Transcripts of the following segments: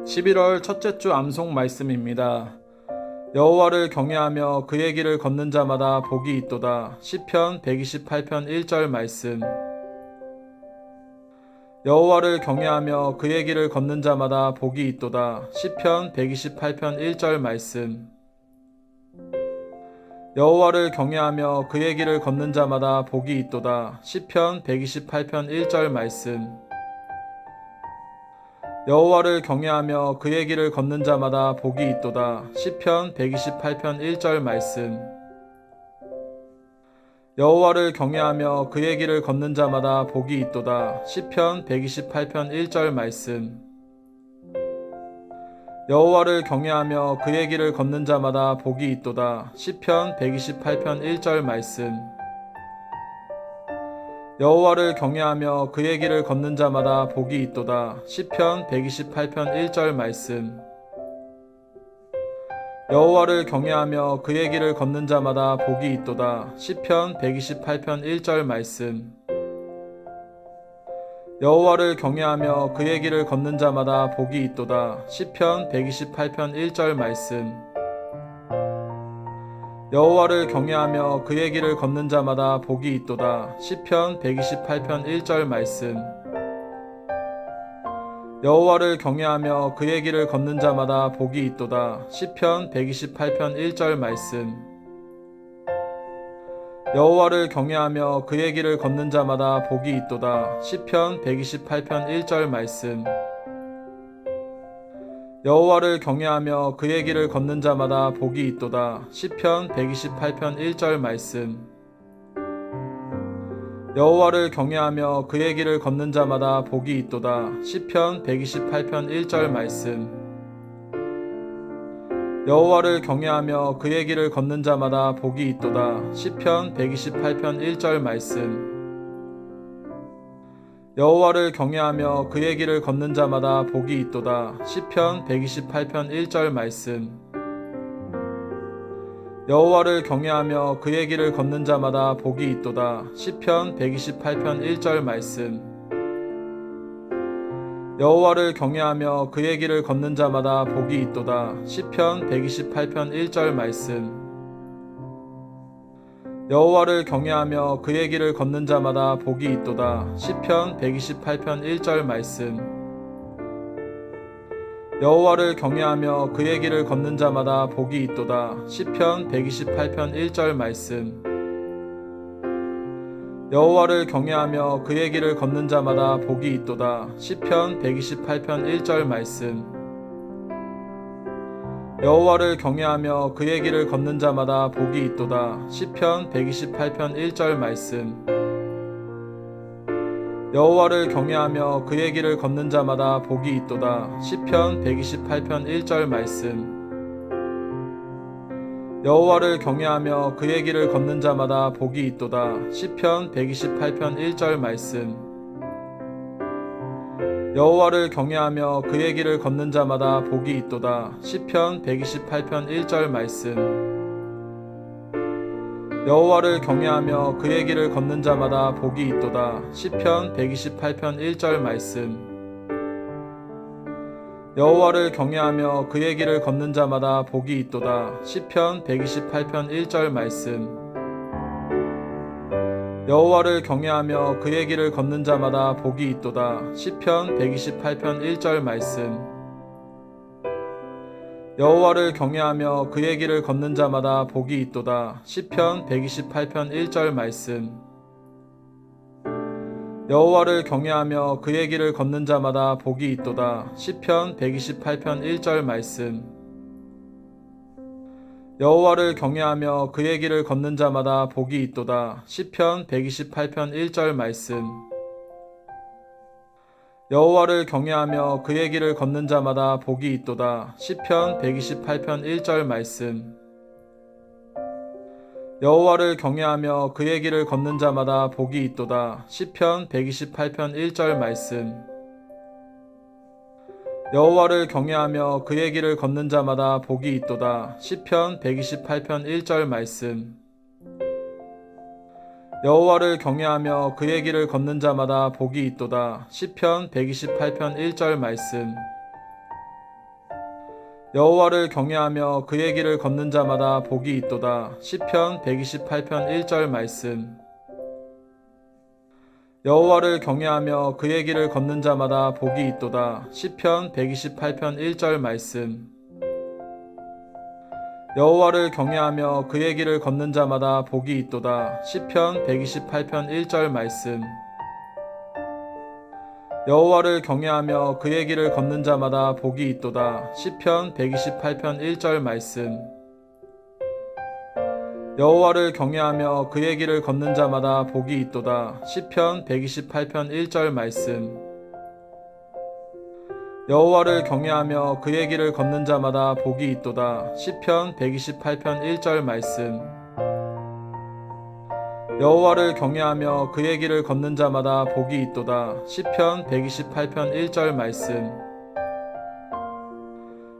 11월 첫째 주 암송 말씀입니다. 여호와를 경외하며 그의 길을 걷는 자마다 복이 있도다. 시편 128편 1절 말씀. 여호와를 경외하며 그의 길을 걷는 자마다 복이 있도다. 시편 128편 1절 말씀. 여호와를 경외하며 그의 길을 걷는 자마다 복이 있도다. 시편 128편 1절 말씀. 여호와를 경외하며 그의 길을 걷는 자마다 복이 있도다. 시편 128편 1절 말씀. 여호와를 경외하며 그의 길을 걷는 자마다 복이 있도다. 시편 128편 1절 말씀. 여호와를 경외하며 그의 길을 걷는 자마다 복이 있도다. 시편 128편 1절 말씀. 여호와를 경외하며 그의 길을 걷는 자마다 복이 있도다. 시편 128편 1절 말씀. 여호와를 경외하며 그의 길을 걷는 자마다 복이 있도다. 시편 128편 1절 말씀. 여호와를 경외하며 그의 길을 걷는 자마다 복이 있도다. 시편 128편 1절 말씀. 여호와를 경외하며 그의 길을 걷는 자마다 복이 있도다. 시편 128편 1절 말씀. 여호와를 경외하며 그의 길을 걷는 자마다 복이 있도다. 시편 128편 1절 말씀. 여호와를 경외하며 그의 길을 걷는 자마다 복이 있도다. 시편 128편 1절 말씀. 여호와를 경외하며 그의 길을 걷는 자마다 복이 있도다. 시편 128편 1절 말씀. 여호와를 경외하며 그의 길을 걷는 자마다 복이 있도다. 시편 128편 1절 말씀. 여호와를 경외하며 그의 길을 걷는 자마다 복이 있도다. 시편 128편 1절 말씀. 여호와를 경외하며 그의 길을 걷는 자마다 복이 있도다. 시편 128편 1절 말씀. 여호와를 경외하며 그의 길을 걷는 자마다 복이 있도다. 시편 128편 1절 말씀. 여호와를 경외하며 그의 길을 걷는 자마다 복이 있도다. 시편 128편 1절 말씀. 여호와를 경외하며 그의 길을 걷는 자마다 복이 있도다. 시편 128편 1절 말씀. 여호와를 경외하며 그의 길을 걷는 자마다 복이 있도다. 시편 128편 1절 말씀. 여호와를 경외하며 그의 길을 걷는 자마다 복이 있도다. 시편 128편 1절 말씀. 여호와를 경외하며 그의 길을 걷는 자마다 복이 있도다. 시편 128편 1절 말씀. 여호와를 경외하며 그의 길을 걷는 자마다 복이 있도다. 시편 128편 1절 말씀. 여호와를 경외하며 그의 길을 걷는 자마다 복이 있도다. 시편 128편 1절 말씀. 여호와를 경외하며 그의 길을 걷는 자마다 복이 있도다. 시편 128편 1절 말씀. 여호와를 경외하며 그의 길을 걷는 자마다 복이 있도다. 시편 128편 1절 말씀. 여호와를 경외하며 그의 길을 걷는 자마다 복이 있도다. 시편 128편 1절 말씀. 여호와를 경외하며 그의 길을 걷는 자마다 복이 있도다. 시편 128편 1절 말씀. 여호와를 경외하며 그의 길을 걷는 자마다 복이 있도다. 시편 128편 1절 말씀. 여호와를 경외하며 그의 길을 걷는 자마다 복이 있도다. 시편 128편 1절 말씀. 여호와를 경외하며 그의 길을 걷는 자마다 복이 있도다. 시편 128편 1절 말씀. 여호와를 경외하며 그의 길을 걷는 자마다 복이 있도다. 시편 128편 1절 말씀. 여호와를 경외하며 그의 길을 걷는 자마다 복이 있도다. 시편 128편 1절 말씀. 여호와를 경외하며 그의 길을 걷는 자마다 복이 있도다. 시편 128편 1절 말씀. 여호와를 경외하며 그의 길을 걷는 자마다 복이 있도다. 시편 128편 1절 말씀. 여호와를 경외하며 그의 길을 걷는 자마다 복이 있도다. 시편 128편 1절 말씀. 여호와를 경외하며 그의 길을 걷는 자마다 복이 있도다. 시편 128편 1절 말씀. 여호와를 경외하며 그의 길을 걷는 자마다 복이 있도다. 시편 128편 1절 말씀. 여호와를 경외하며 그의 길을 걷는 자마다 복이 있도다. 시편 128편 1절 말씀. 여호와를 경외하며 그의 길을 걷는 자마다 복이 있도다. 시편 128편 1절 말씀. 여호와를 경외하며 그의 길을 걷는 자마다 복이 있도다. 시편 128편 1절 말씀. 여호와를 경외하며 그의 길을 걷는 자마다 복이 있도다. 시편 128편 1절 말씀.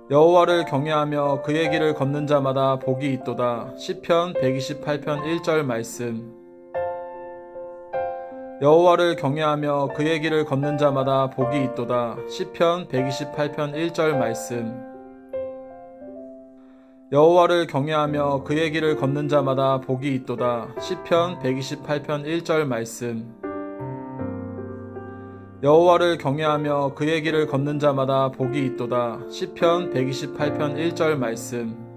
여호와를 경외하며 그의 길을 걷는 자마다 복이 있도다. 시편 128편 1절 말씀. 여호와를 경외하며 그의 길을 걷는 자마다 복이 있도다. 시편 128편 1절 말씀. 여호와를 경외하며 그의 길을 걷는 자마다 복이 있도다. 시편 128편 1절 말씀. 여호와를 경외하며 그의 길을 걷는 자마다 복이 있도다. 시편 128편 1절 말씀.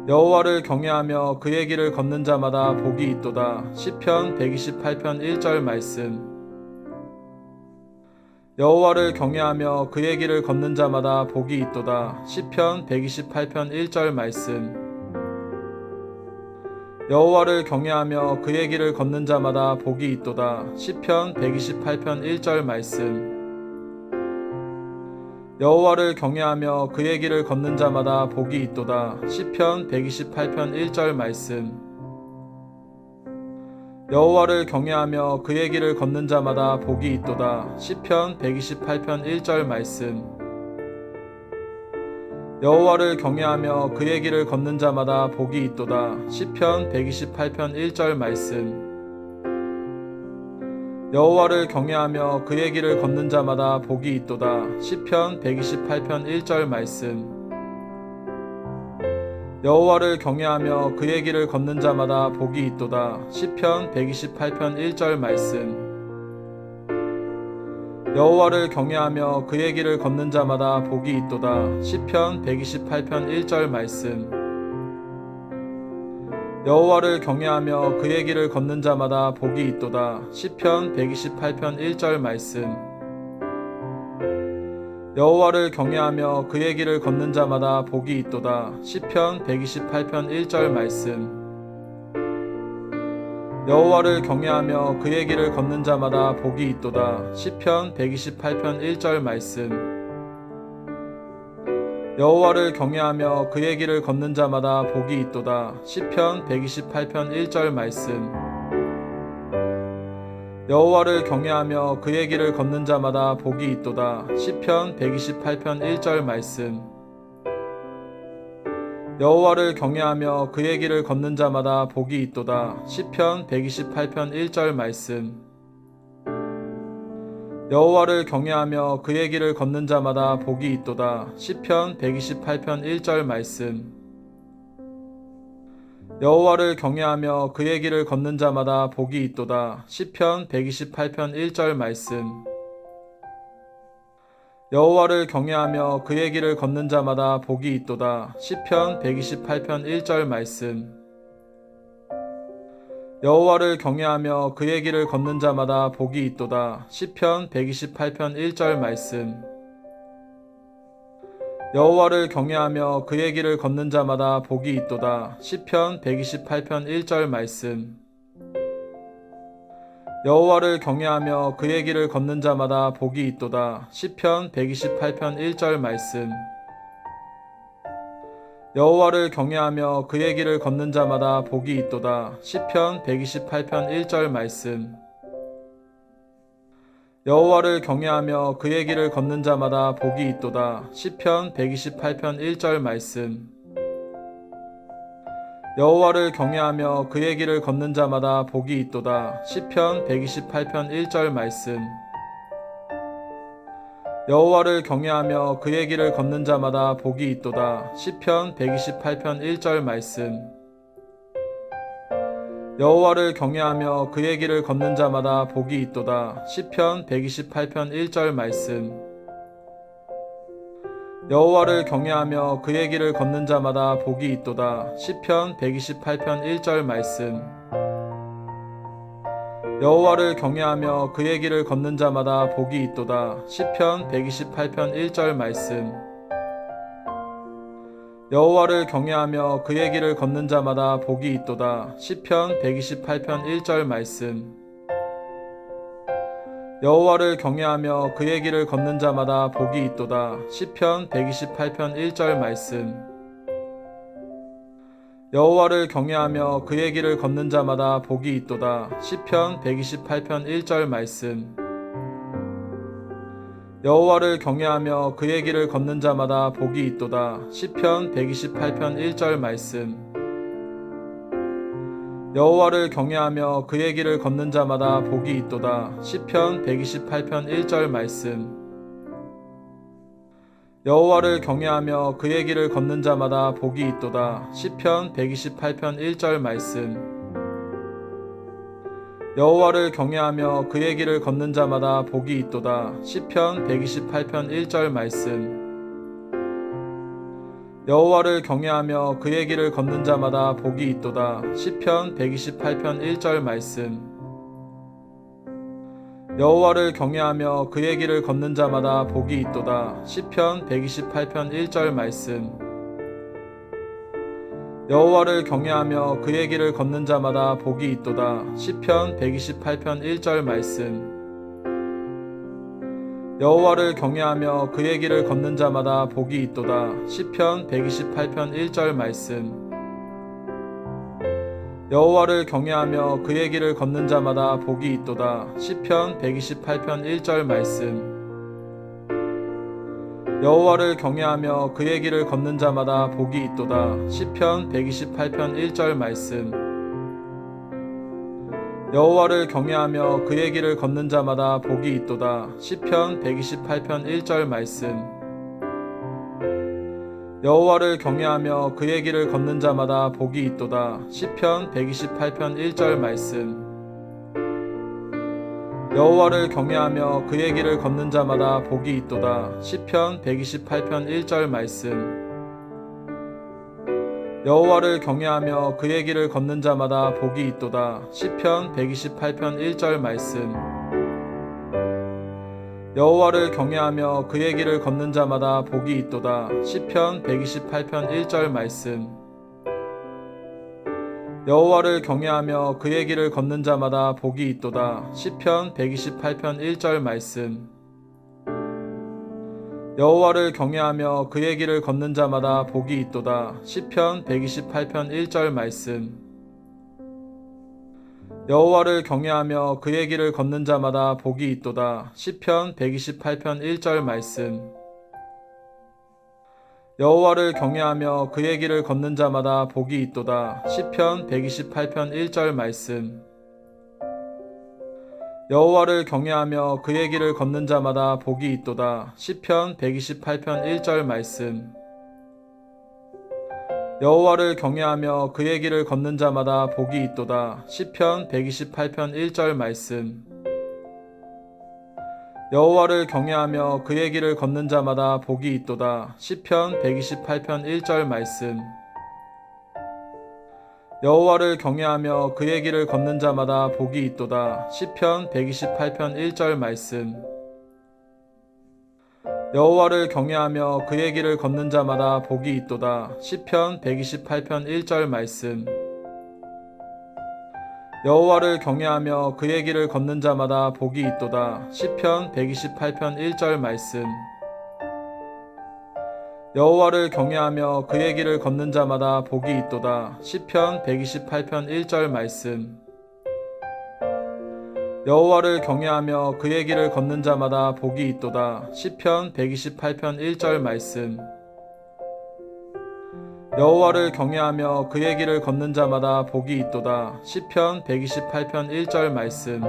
여호와를 경외하며 그의 길을 걷는 자마다 복이 있도다. 시편 128편 1절 말씀. 여호와를 경외하며 그의 길을 걷는 자마다 복이 있도다. 시편 128편 1절 말씀. 여호와를 경외하며 그의 길을 걷는 자마다 복이 있도다. 시편 128편 1절 말씀. 여호와를 경외하며 그의 길을 걷는 자마다 복이 있도다. 시편 128편 1절 말씀. 여호와를 경외하며 그의 길을 걷는 자마다 복이 있도다. 시편 128편 1절 말씀. 여호와를 경외하며 그의 길을 걷는 자마다 복이 있도다. 시편 128편 1절 말씀. 여호와를 경외하며 그의 길을 걷는 자마다 복이 있도다. 시편 128편 1절 말씀. 여호와를 경외하며 그의 길을 걷는 자마다 복이 있도다. 시편 128편 1절 말씀. 여호와를 경외하며 그의 길을 걷는 자마다 복이 있도다. 시편 128편 1절 말씀. 여호와를 경외하며 그의 길을 걷는 자마다 복이 있도다. 시편 128편 1절 말씀. 여호와를 경외하며 그의 길을 걷는 자마다 복이 있도다. 시편 128편 1절 말씀. 여호와를 경외하며 그의 길을 걷는 자마다 복이 있도다. 시편 128편 1절 말씀. 여호와를 경외하며 그의 길을 걷는 자마다 복이 있도다. 시편 128편 1절 말씀. 여호와를 경외하며 그의 길을 걷는 자마다 복이 있도다. 시편 128편 1절 말씀. 여호와를 경외하며 그의 길을 걷는 자마다 복이 있도다. 시편 128편 1절 말씀. 여호와를 경외하며 그의 길을 걷는 자마다 복이 있도다. 시편 128편 1절 말씀. 여호와를 경외하며 그의 길을 걷는 자마다 복이 있도다. 시편 128편 1절 말씀. 여호와를 경외하며 그의 길을 걷는 자마다 복이 있도다. 시편 128편 1절 말씀. 여호와를 경외하며 그의 길을 걷는 자마다 복이 있도다. 시편 128편 1절 말씀. 여호와를 경외하며 그의 길을 걷는 자마다 복이 있도다. 시편 128편 1절 말씀. 여호와를 경외하며 그의 길을 걷는 자마다 복이 있도다. 시편 128편 1절 말씀. 여호와를 경외하며 그의 길을 걷는 자마다 복이 있도다. 시편 128편 1절 말씀. 여호와를 경외하며 그의 길을 걷는 자마다 복이 있도다. 시편 128편 1절 말씀. 여호와를 경외하며 그의 길을 걷는 자마다 복이 있도다. 시편 128편 1절 말씀. 여호와를 경외하며 그의 길을 걷는 자마다 복이 있도다. 시편 128편 1절 말씀. 여호와를 경외하며 그의 길을 걷는 자마다 복이 있도다. 시편 128편 1절 말씀. 여호와를 경외하며 그의 길을 걷는 자마다 복이 있도다. 시편 128편 1절 말씀. 여호와를 경외하며 그의 길을 걷는 자마다 복이 있도다. 시편 128편 1절 말씀. 여호와를 경외하며 그의 길을 걷는 자마다 복이 있도다. 시편 128편 1절 말씀. 여호와를 경외하며 그의 길을 걷는 자마다 복이 있도다. 시편 128편 1절 말씀. 여호와를 경외하며 그의 길을 걷는 자마다 복이 있도다. 시편 128편 1절 말씀. 여호와를 경외하며 그의 길을 걷는 자마다 복이 있도다. 시편 128편 1절 말씀. 여호와를 경외하며 그의 길을 걷는 자마다 복이 있도다. 시편 128편 1절 말씀. 여호와를 경외하며 그의 길을 걷는 자마다 복이 있도다. 시편 128편 1절 말씀. 여호와를 경외하며 그의 길을 걷는 자마다 복이 있도다. 시편 128편 1절 말씀. 여호와를 경외하며 그의 길을 걷는 자마다 복이 있도다. 시편 128편 1절 말씀. 여호와를 경외하며 그의 길을 걷는 자마다 복이 있도다. 시편 128편 1절 말씀. 여호와를 경외하며 그의 길을 걷는 자마다 복이 있도다. 시편 128편 1절 말씀. 여호와를 경외하며 그의 길을 걷는 자마다 복이 있도다. 시편 128편 1절 말씀. 여호와를 경외하며 그의 길을 걷는 자마다 복이 있도다. 시편 128편 1절 말씀. 여호와를 경외하며 그의 길을 걷는 자마다 복이 있도다. 시편 128편 1절 말씀. 여호와를 경외하며 그의 길을 걷는 자마다 복이 있도다. 시편 128편 1절 말씀. 여호와를 경외하며 그의 길을 걷는 자마다 복이 있도다. 시편 128편 1절 말씀. 여호와를 경외하며 그의 길을 걷는 자마다 복이 있도다. 시편 128편 1절 말씀. 여호와를 경외하며 그의 길을 걷는 자마다 복이 있도다. 시편 128편 1절 말씀. 여호와를 경외하며 그의 길을 걷는 자마다 복이 있도다. 시편 128편 1절 말씀. 여호와를 경외하며 그의 길을 걷는 자마다 복이 있도다. 시편 128편 1절 말씀. 여호와를 경외하며 그의 길을 걷는 자마다 복이 있도다. 시편 128편 1절 말씀. 여호와를 경외하며 그의 길을 걷는 자마다 복이 있도다. 시편 128편 1절 말씀. 여호와를 경외하며 그의 길을 걷는 자마다 복이 있도다. 시편 128편 1절 말씀. 여호와를 경외하며 그의 길을 걷는 자마다 복이 있도다. 시편 128편 1절 말씀. 여호와를 경외하며 그의 길을 걷는 자마다 복이 있도다. 시편 128편 1절 말씀. 여호와를 경외하며 그의 길을 걷는 자마다 복이 있도다. 시편 128편 1절 말씀. 여호와를 경외하며 그의 길을 걷는 자마다 복이 있도다. 시편 128편 1절 말씀. 여호와를 경외하며 그의 길을 걷는 자마다 복이 있도다. 시편 128편 1절 말씀. 여호와를 경외하며 그의 길을 걷는 자마다 복이 있도다. 시편 128편 1절 말씀. 여호와를 경외하며 그의 길을 걷는 자마다 복이 있도다. 시편 128편 1절 말씀. 여호와를 경외하며 그의 길을 걷는 자마다 복이 있도다. 시편 128편 1절 말씀. 여호와를 경외하며 그의 길을 걷는 자마다 복이 있도다. 시편 128편 1절 말씀.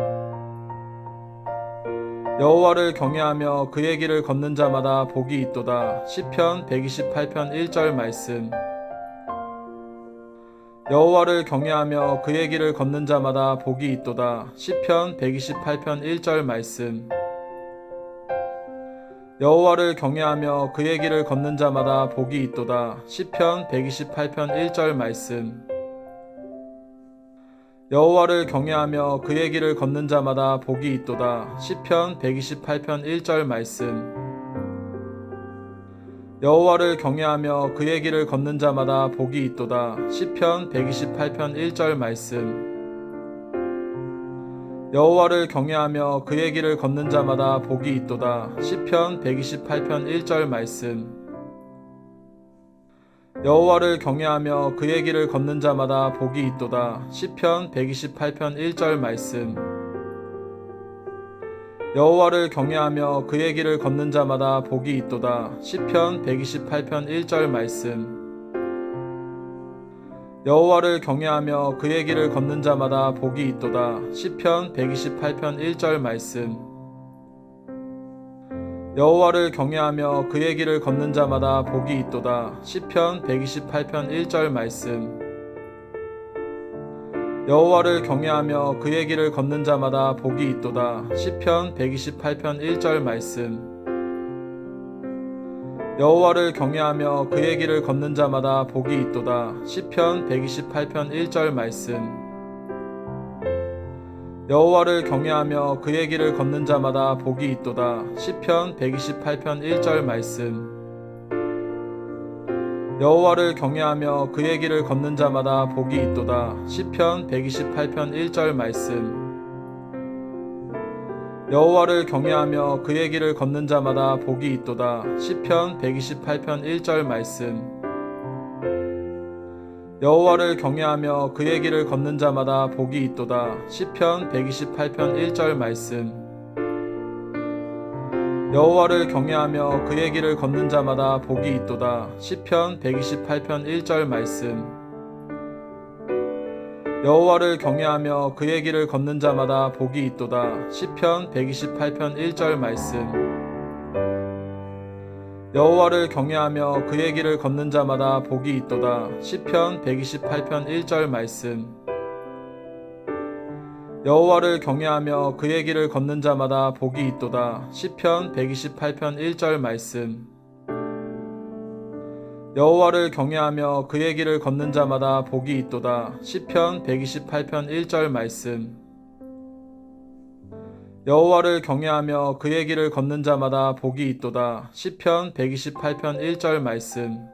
여호와를 경외하며 그의 길을 걷는 자마다 복이 있도다. 시편 128편 1절 말씀. 여호와를 경외하며 그의 길을 걷는 자마다 복이 있도다. 시편 128편 1절 말씀. 여호와를 경외하며 그의 길을 걷는 자마다 복이 있도다. 시편 128편 1절 말씀. 여호와를 경외하며 그의 길을 걷는 자마다 복이 있도다. 시편 128편 1절 말씀. 여호와를 경외하며 그의 길을 걷는 자마다 복이 있도다. 시편 128편 1절 말씀. 여호와를 경외하며 그의 길을 걷는 자마다 복이 있도다. 시편 128편 1절 말씀. 여호와를 경외하며 그의 길을 걷는 자마다 복이 있도다. 시편 128편 1절 말씀. 여호와를 경외하며 그의 길을 걷는 자마다 복이 있도다. 시편 128편 1절 말씀. 여호와를 경외하며 그의 길을 걷는 자마다 복이 있도다. 시편 128편 1절 말씀. 여호와를 경외하며 그의 길을 걷는 자마다 복이 있도다. 시편 128편 1절 말씀. 여호와를 경외하며 그의 길을 걷는 자마다 복이 있도다. 시편 128편 1절 말씀. 여호와를 경외하며 그의 길을 걷는 자마다 복이 있도다. 시편 128편 1절 말씀. 여호와를 경외하며 그의 길을 걷는 자마다 복이 있도다. 시편 128편 1절 말씀. 여호와를 경외하며 그의 길을 걷는 자마다 복이 있도다. 시편 128편 1절 말씀. 여호와를 경외하며 그의 길을 걷는 자마다 복이 있도다. 시편 128편 1절 말씀. 여호와를 경외하며 그의 길을 걷는 자마다 복이 있도다. 시편 128편 1절 말씀. 여호와를 경외하며 그의 길을 걷는 자마다 복이 있도다. 시편 128편 1절 말씀. 여호와를 경외하며 그의 길을 걷는 자마다 복이 있도다. 시편 128편 1절 말씀. 여호와를 경외하며 그의 길을 걷는 자마다 복이 있도다. 시편 128편 1절 말씀. 여호와를 경외하며 그의 길을 걷는 자마다 복이 있도다. 시편 128편 1절 말씀. 여호와를 경외하며 그의 길을 걷는 자마다 복이 있도다. 시편 128편 1절 말씀. 여호와를 경외하며 그의 길을 걷는 자마다 복이 있도다. 시편 128편 1절 말씀.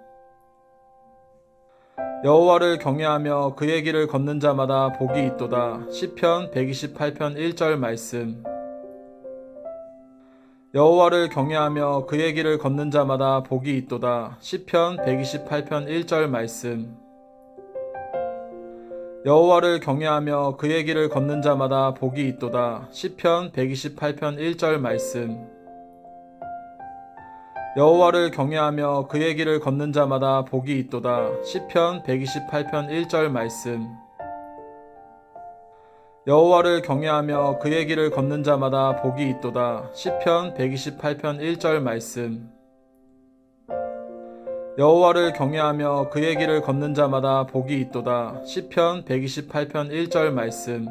여호와를 경외하며 그의 길을 걷는 자마다 복이 있도다. 시편 128편 1절 말씀. 여호와를 경외하며 그의 길을 걷는 자마다 복이 있도다. 시편 128편 1절 말씀. 여호와를 경외하며 그의 길을 걷는 자마다 복이 있도다. 시편 128편 1절 말씀. 여호와를 경외하며 그의 길을 걷는 자마다 복이 있도다. 시편 128편 1절 말씀. 여호와를 경외하며 그의 길을 걷는 자마다 복이 있도다. 시편 128편 1절 말씀. 여호와를 경외하며 그의 길을 걷는 자마다 복이 있도다. 시편 128편 1절 말씀.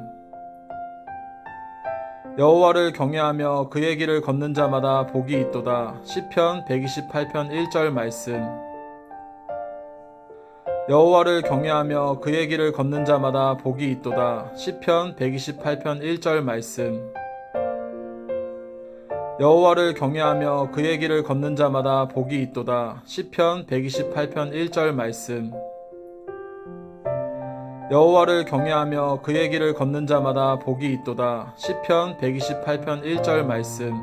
여호와를 경외하며 그의 길을 걷는 자마다 복이 있도다. 시편 128편 1절 말씀. 여호와를 경외하며 그의 길을 걷는 자마다 복이 있도다. 시편 128편 1절 말씀. 여호와를 경외하며 그의 길을 걷는 자마다 복이 있도다. 시편 128편 1절 말씀. 여호와를 경외하며 그의 길을 걷는 자마다 복이 있도다. 시편 128편 1절 말씀.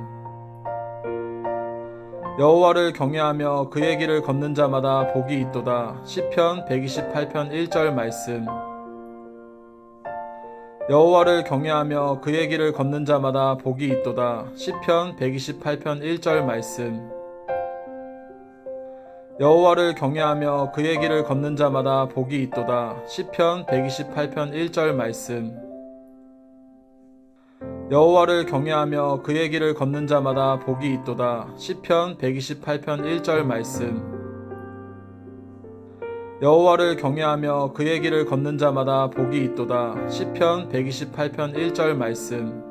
여호와를 경외하며 그의 길을 걷는 자마다 복이 있도다. 시편 128편 1절 말씀. 여호와를 경외하며 그의 길을 걷는 자마다 복이 있도다. 시편 128편 1절 말씀. 여호와를 경외하며 그의 길을 걷는 자마다 복이 있도다. 시편 128편 1절 말씀. 여호와를 경외하며 그의 길을 걷는 자마다 복이 있도다. 시편 128편 1절 말씀. 여호와를 경외하며 그의 길을 걷는 자마다 복이 있도다. 시편 128편 1절 말씀.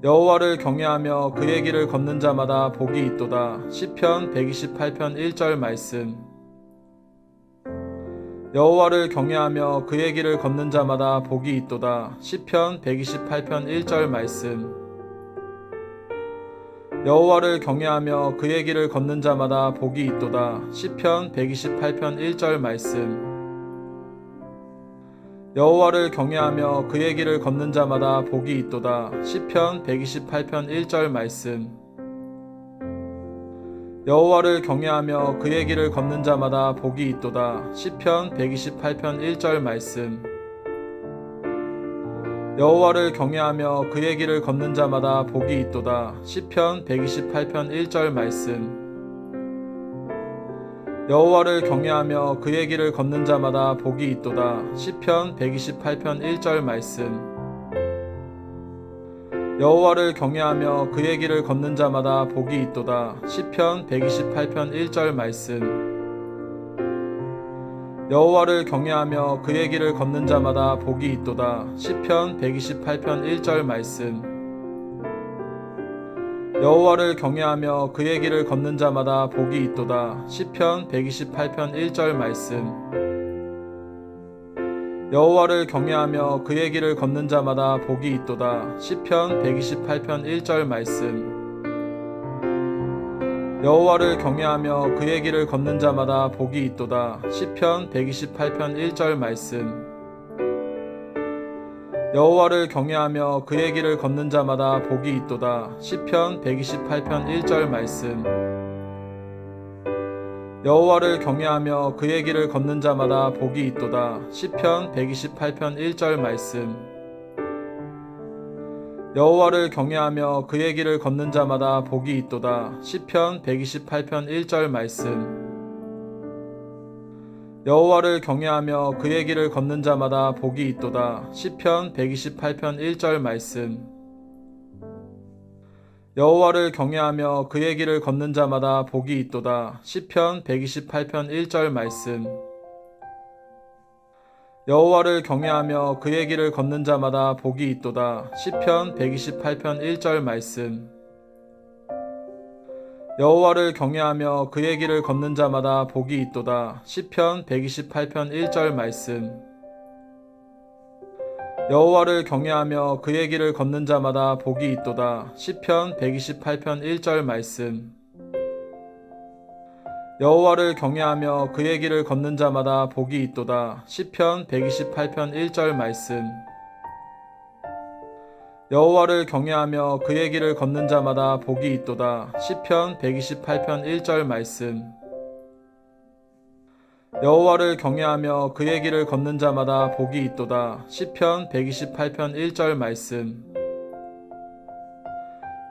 여호와를 경외하며 그의 길을 걷는 자마다 복이 있도다. 시편 128편 1절 말씀. 여호와를 경외하며 그의 길을 걷는 자마다 복이 있도다. 시편 128편 1절 말씀. 여호와를 경외하며 그의 길을 걷는 자마다 복이 있도다. 시편 128편 1절 말씀. 여호와를 경외하며 그의 길을 걷는 자마다 복이 있도다. 시편 128편 1절 말씀. 여호와를 경외하며 그의 길을 걷는 자마다 복이 있도다. 시편 128편 1절 말씀. 여호와를 경외하며 그의 길을 걷는 자마다 복이 있도다. 시편 128편 1절 말씀. 여호와를 경외하며 그의 길을 걷는 자마다 복이 있도다. 시편 128편 1절 말씀. 여호와를 경외하며 그의 길을 걷는 자마다 복이 있도다. 시편 128편 1절 말씀. 여호와를 경외하며 그의 길을 걷는 자마다 복이 있도다. 시편 128편 1절 말씀. 여호와를 경외하며 그의 길을 걷는 자마다 복이 있도다. 시편 128편 1절 말씀. 여호와를 경외하며 그의 길을 걷는 자마다 복이 있도다. 시편 128편 1절 말씀. 여호와를 경외하며 그의 길을 걷는 자마다 복이 있도다. 시편 128편 1절 말씀. 여호와를 경외하며 그의 길을 걷는 자마다 복이 있도다. 시편 128편 1절 말씀. 여호와를 경외하며 그의 길을 걷는 자마다 복이 있도다. 시편 128편 1절 말씀. 여호와를 경외하며 그의 길을 걷는 자마다 복이 있도다. 시편 128편 1절 말씀. 여호와를 경외하며 그의 길을 걷는 자마다 복이 있도다. 시편 128편 1절 말씀. 여호와를 경외하며 그의 길을 걷는 자마다 복이 있도다. 시편 128편 1절 말씀. 여호와를 경외하며 그의 길을 걷는 자마다 복이 있도다. 시편 128편 1절 말씀. 여호와를 경외하며 그의 길을 걷는 자마다 복이 있도다. 시편 128편 1절 말씀. 여호와를 경외하며 그의 길을 걷는 자마다 복이 있도다. 시편 128편 1절 말씀. 여호와를 경외하며 그의 길을 걷는 자마다 복이 있도다. 시편 128편 1절 말씀. 여호와를 경외하며 그의 길을 걷는 자마다 복이 있도다. 시편 128편 1절 말씀. 여호와를 경외하며 그의 길을 걷는 자마다 복이 있도다. 시편 128편 1절 말씀.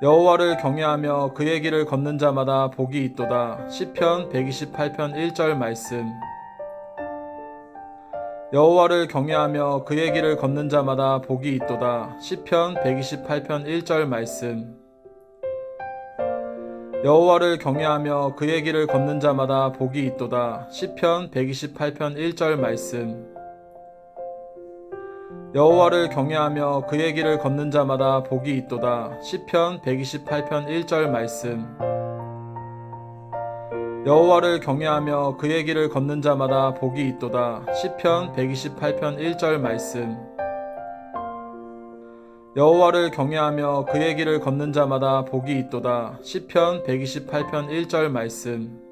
여호와를 경외하며 그의 길을 걷는 자마다 복이 있도다. 시편 128편 1절 말씀. 여호와를 경외하며 그의 길을 걷는 자마다 복이 있도다. 시편 128편 1절 말씀. 여호와를 경외하며 그의 길을 걷는 자마다 복이 있도다. 시편 128편 1절 말씀. 여호와를 경외하며 그의 길을 걷는 자마다 복이 있도다. 시편 128편 1절 말씀. 여호와를 경외하며 그의 길을 걷는 자마다 복이 있도다. 시편 128편 1절 말씀. 여호와를 경외하며 그의 길을 걷는 자마다 복이 있도다. 시편 128편 1절 말씀.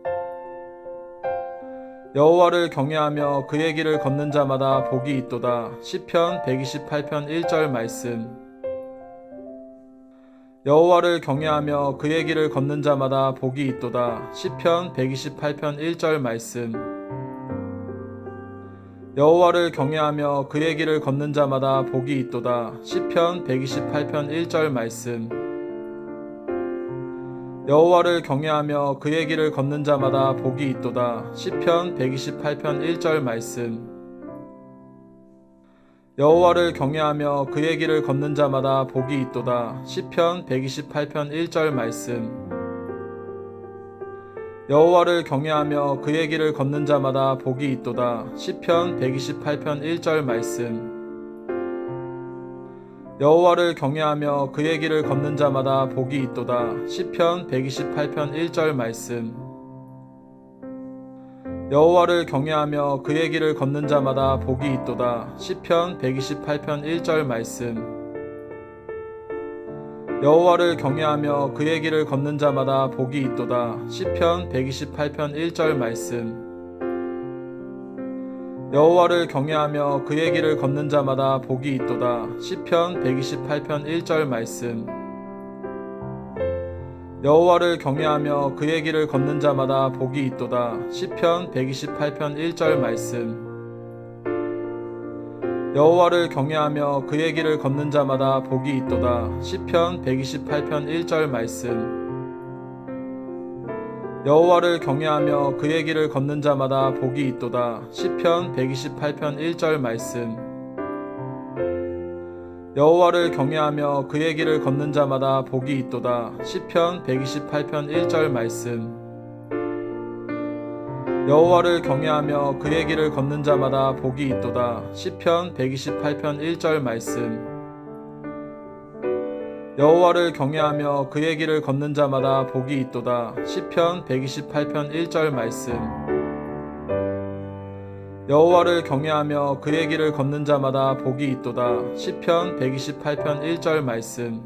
여호와를 경외하며 그의 길을 걷는 자마다 복이 있도다. 시편 128편 1절 말씀. 여호와를 경외하며 그의 길을 걷는 자마다 복이 있도다. 시편 128편 1절 말씀. 여호와를 경외하며 그의 길을 걷는 자마다 복이 있도다. 시편 128편 1절 말씀. 여호와를 경외하며 그의 길을 걷는 자마다 복이 있도다. 시편 128편 1절 말씀. 여호와를 경외하며 그의 길을 걷는 자마다 복이 있도다. 시편 128편 1절 말씀. 여호와를 경외하며 그의 길을 걷는 자마다 복이 있도다. 시편 128편 1절 말씀. 여호와를 경외하며 그의 길을 걷는 자마다 복이 있도다. 시편 128편 1절 말씀. 여호와를 경외하며 그의 길을 걷는 자마다 복이 있도다. 시편 128편 1절 말씀. 여호와를 경외하며 그의 길을 걷는 자마다 복이 있도다. 시편 128편 1절 말씀. 여호와를 경외하며 그의 길을 걷는 자마다 복이 있도다. 시편 128편 1절 말씀. 여호와를 경외하며 그의 길을 걷는 자마다 복이 있도다. 시편 128편 1절 말씀. 여호와를 경외하며 그의 길을 걷는 자마다 복이 있도다. 시편 128편 1절 말씀. 여호와를 경외하며 그의 길을 걷는 자마다 복이 있도다. 시편 128편 1절 말씀. 여호와를 경외하며 그의 길을 걷는 자마다 복이 있도다. 시편 128편 1절 말씀. 여호와를 경외하며 그의 길을 걷는 자마다 복이 있도다. 시편 128편 1절 말씀. 여호와를 경외하며 그의 길을 걷는 자마다 복이 있도다. 시편 128편 1절 말씀. 여호와를 경외하며 그의 길을 걷는 자마다 복이 있도다. 시편 128편 1절 말씀.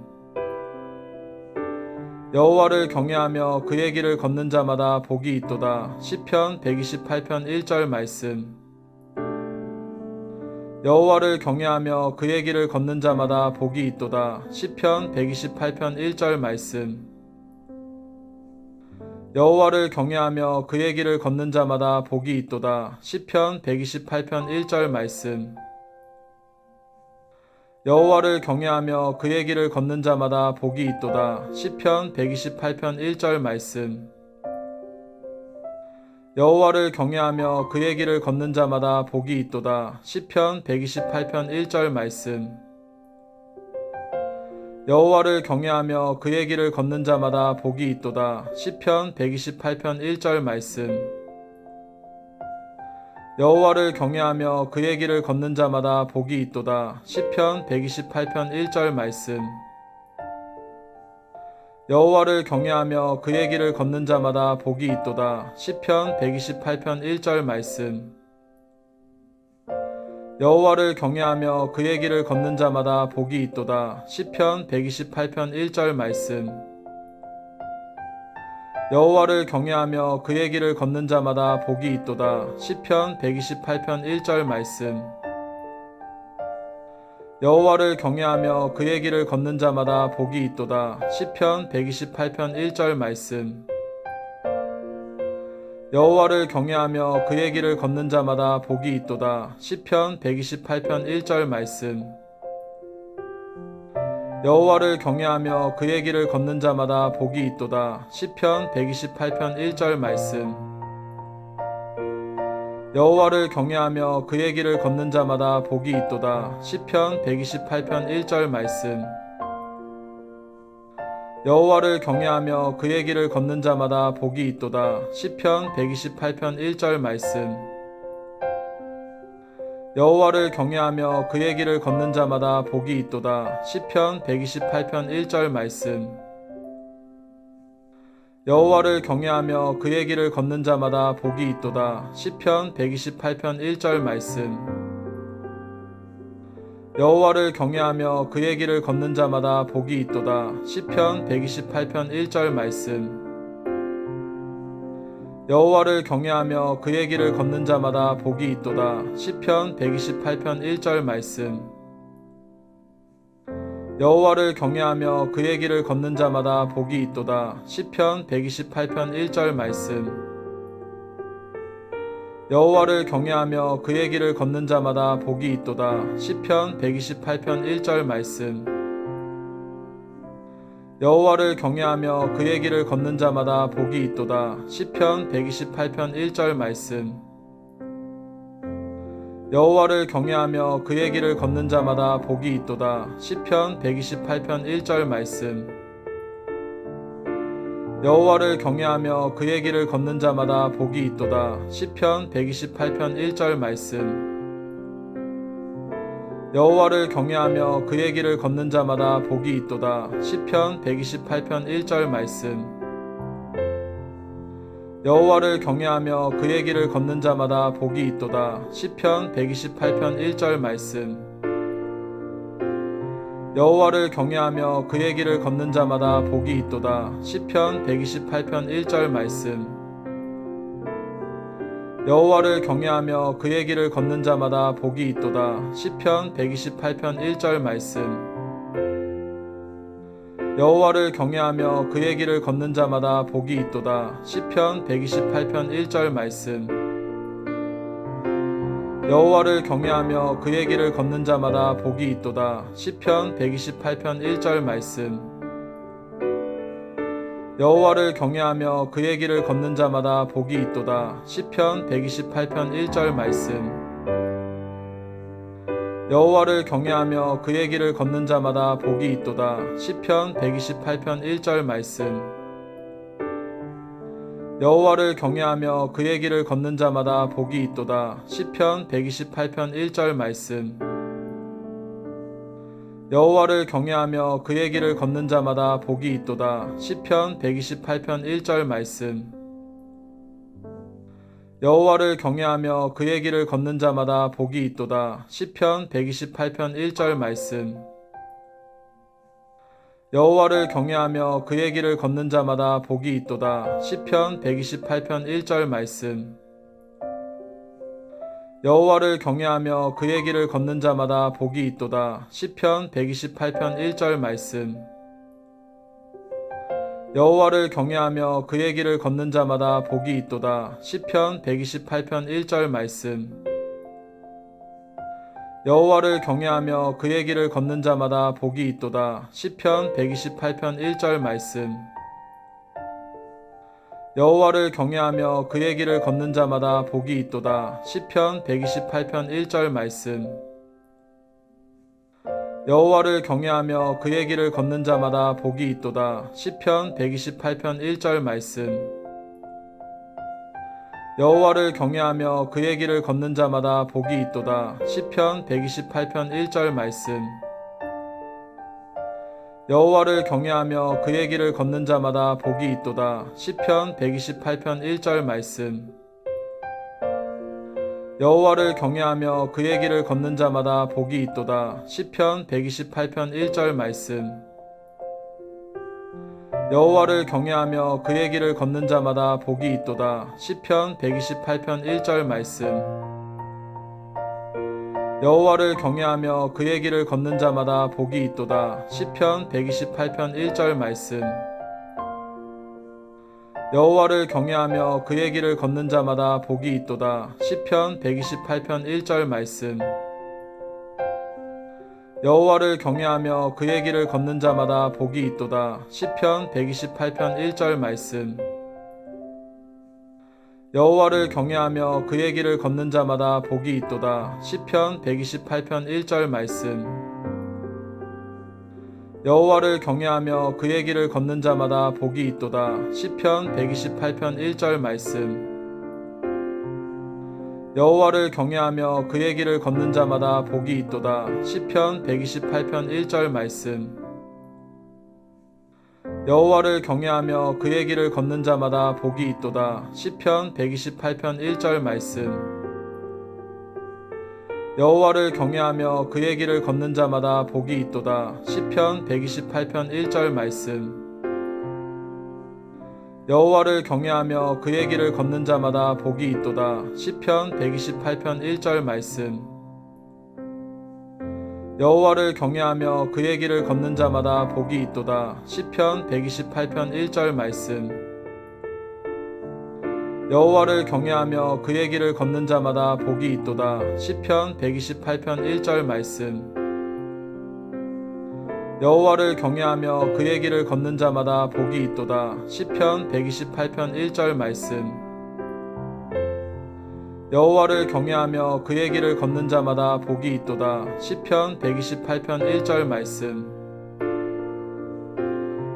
여호와를 경외하며 그의 길을 걷는 자마다 복이 있도다. 시편 128편 1절 말씀. 여호와를 경외하며 그의 길을 걷는 자마다 복이 있도다. 시편 128편 1절 말씀. 여호와를 경외하며 그의 길을 걷는 자마다 복이 있도다. 시편 128편 1절 말씀. 여호와를 경외하며 그의 길을 걷는 자마다 복이 있도다. 시편 128편 1절 말씀. 여호와를 경외하며 그의 길을 걷는 자마다 복이 있도다. 시편 128편 1절 말씀. 여호와를 경외하며 그의 길을 걷는 자마다 복이 있도다. 시편 128편 1절 말씀. 여호와를 경외하며 그의 길을 걷는 자마다 복이 있도다. 시편 128편 1절 말씀. 여호와를 경외하며 그의 길을 걷는 자마다 복이 있도다. 시편 128편 1절 말씀. 여호와를 경외하며 그의 길을 걷는 자마다 복이 있도다. 시편 128편 1절 말씀. 여호와를 경외하며 그의 길을 걷는 자마다 복이 있도다. 시편 128편 1절 말씀. 여호와를 경외하며 그의 길을 걷는 자마다 복이 있도다. 시편 128편 1절 말씀. 여호와를 경외하며 그의 길을 걷는 자마다 복이 있도다. 시편 128편 1절 말씀. 여호와를 경외하며 그의 길을 걷는 자마다 복이 있도다. 시편 128편 1절 말씀. 여호와를 경외하며 그의 길을 걷는 자마다 복이 있도다. 시편 128편 1절 말씀. 여호와를 경외하며 그의 길을 걷는 자마다 복이 있도다. 시편 128편 1절 말씀. 여호와를 경외하며 그의 길을 걷는 자마다 복이 있도다. 시편 128편 1절 말씀. 여호와를 경외하며 그의 길을 걷는 자마다 복이 있도다. 시편 128편 1절 말씀. 여호와를 경외하며 그의 길을 걷는 자마다 복이 있도다. 시편 128편 1절 말씀. 여호와를 경외하며 그의 길을 걷는 자마다 복이 있도다. 시편 128편 1절 말씀. 여호와를 경외하며 그의 길을 걷는 자마다 복이 있도다. 시편 128편 1절 말씀. 여호와를 경외하며 그의 길을 걷는 자마다 복이 있도다. 시편 128편 1절 말씀. 여호와를 경외하며 그의 길을 걷는 자마다 복이 있도다. 시편 128편 1절 말씀. 여호와를 경외하며 그의 길을 걷는 자마다 복이 있도다. 시편 128편 1절 말씀. 여호와를 경외하며 그의 길을 걷는 자마다 복이 있도다. 시편 128편 1절 말씀. 여호와를 경외하며 그의 길을 걷는 자마다 복이 있도다. 시편 128편 1절 말씀. 여호와를 경외하며 그의 길을 걷는 자마다 복이 있도다. 시편 128편 1절 말씀. 여호와를 경외하며 그의 길을 걷는 자마다 복이 있도다. 시편 128편 1절 말씀. 여호와를 경외하며 그의 길을 걷는 자마다 복이 있도다. 시편 128편 1절 말씀. 여호와를 경외하며 그의 길을 걷는 자마다 복이 있도다. 시편 128편 1절 말씀. 여호와를 경외하며 그의 길을 걷는 자마다 복이 있도다. 시편 128편 1절 말씀. 여호와를 경외하며 그의 길을 걷는 자마다 복이 있도다. 시편 128편 1절 말씀. 여호와를 경외하며 그의 길을 걷는 자마다 복이 있도다. 시편 128편 1절 말씀. 여호와를 경외하며 그의 길을 걷는 자마다 복이 있도다. 시편 128편 1절 말씀. 여호와를 경외하며 그의 길을 걷는 자마다 복이 있도다. 시편 128편 1절 말씀. 여호와를 경외하며 그의 길을 걷는 자마다 복이 있도다. 시편 128편 1절 말씀. 여호와를 경외하며 그의 길을 걷는 자마다 복이 있도다. 시편 128편 1절 말씀. 여호와를 경외하며 그의 길을 걷는 자마다 복이 있도다. 시편 128편 1절 말씀. 여호와를 경외하며 그의 길을 걷는 자마다 복이 있도다. 시편 128편 1절 말씀. 여호와를 경외하며 그의 길을 걷는 자마다 복이 있도다. 시편 128편 1절 말씀. 여호와를 경외하며 그의 길을 걷는 자마다 복이 있도다. 시편 128편 1절 말씀. 여호와를 경외하며 그의 길을 걷는 자마다 복이 있도다. 시편 128편 1절 말씀. 여호와를 경외하며 그의 길을 걷는 자마다 복이 있도다. 시편 128편 1절 말씀. 여호와를 경외하며 그의 길을 걷는 자마다 복이 있도다. 시편 128편 1절 말씀. 여호와를 경외하며 그의 길을 걷는 자마다 복이 있도다. 시편 128편 1절 말씀. 여호와를 경외하며 그의 길을 걷는 자마다 복이 있도다. 시편 128편 1절 말씀. 여호와를 경외하며 그의 길을 걷는 자마다 복이 있도다. 시편 128편 1절 말씀. 여호와를 경외하며 그의 길을 걷는 자마다 복이 있도다. 시편 128편 1절 말씀. 여호와를 경외하며 그의 길을 걷는 자마다 복이 있도다. 시편 128편 1절 말씀. 여호와를 경외하며 그의 길을 걷는 자마다 복이 있도다. 시편 128편 1절 말씀. 여호와를 경외하며 그의 길을 걷는 자마다 복이 있도다. 시편 128편 1절 말씀. 여호와를 경외하며 그의 길을 걷는 자마다 복이 있도다. 시편 128편 1절 말씀. 여호와를 경외하며 그의 길을 걷는 자마다 복이 있도다. 시편 128편 1절 말씀. 여호와를 경외하며 그의 길을 걷는 자마다 복이 있도다. 시편 128편 1절 말씀. 여호와를 경외하며 그의 길을 걷는 자마다 복이 있도다. 시편 128편 1절 말씀. 여호와를 경외하며 그의 길을 걷는 자마다 복이 있도다. 시편 128편 1절 말씀. 여호와를 경외하며 그의 길을 걷는 자마다 복이 있도다. 시편 128편 1절 말씀. 여호와를 경외하며 그의 길을 걷는 자마다 복이 있도다. 시편 128편 1절 말씀. 여호와를 경외하며 그의 길을 걷는 자마다 복이 있도다. 시편 128편 1절 말씀.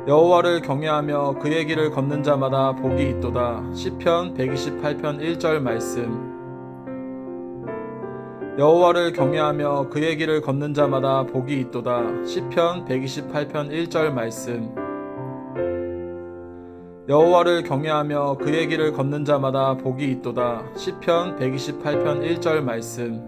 여호와를 경외하며 그의 길을 걷는 자마다 복이 있도다. 시편 128편 1절 말씀. 여호와를 경외하며 그의 길을 걷는 자마다 복이 있도다. 시편 128편 1절 말씀. 여호와를 경외하며 그의 길을 걷는 자마다 복이 있도다. 시편 128편 1절 말씀.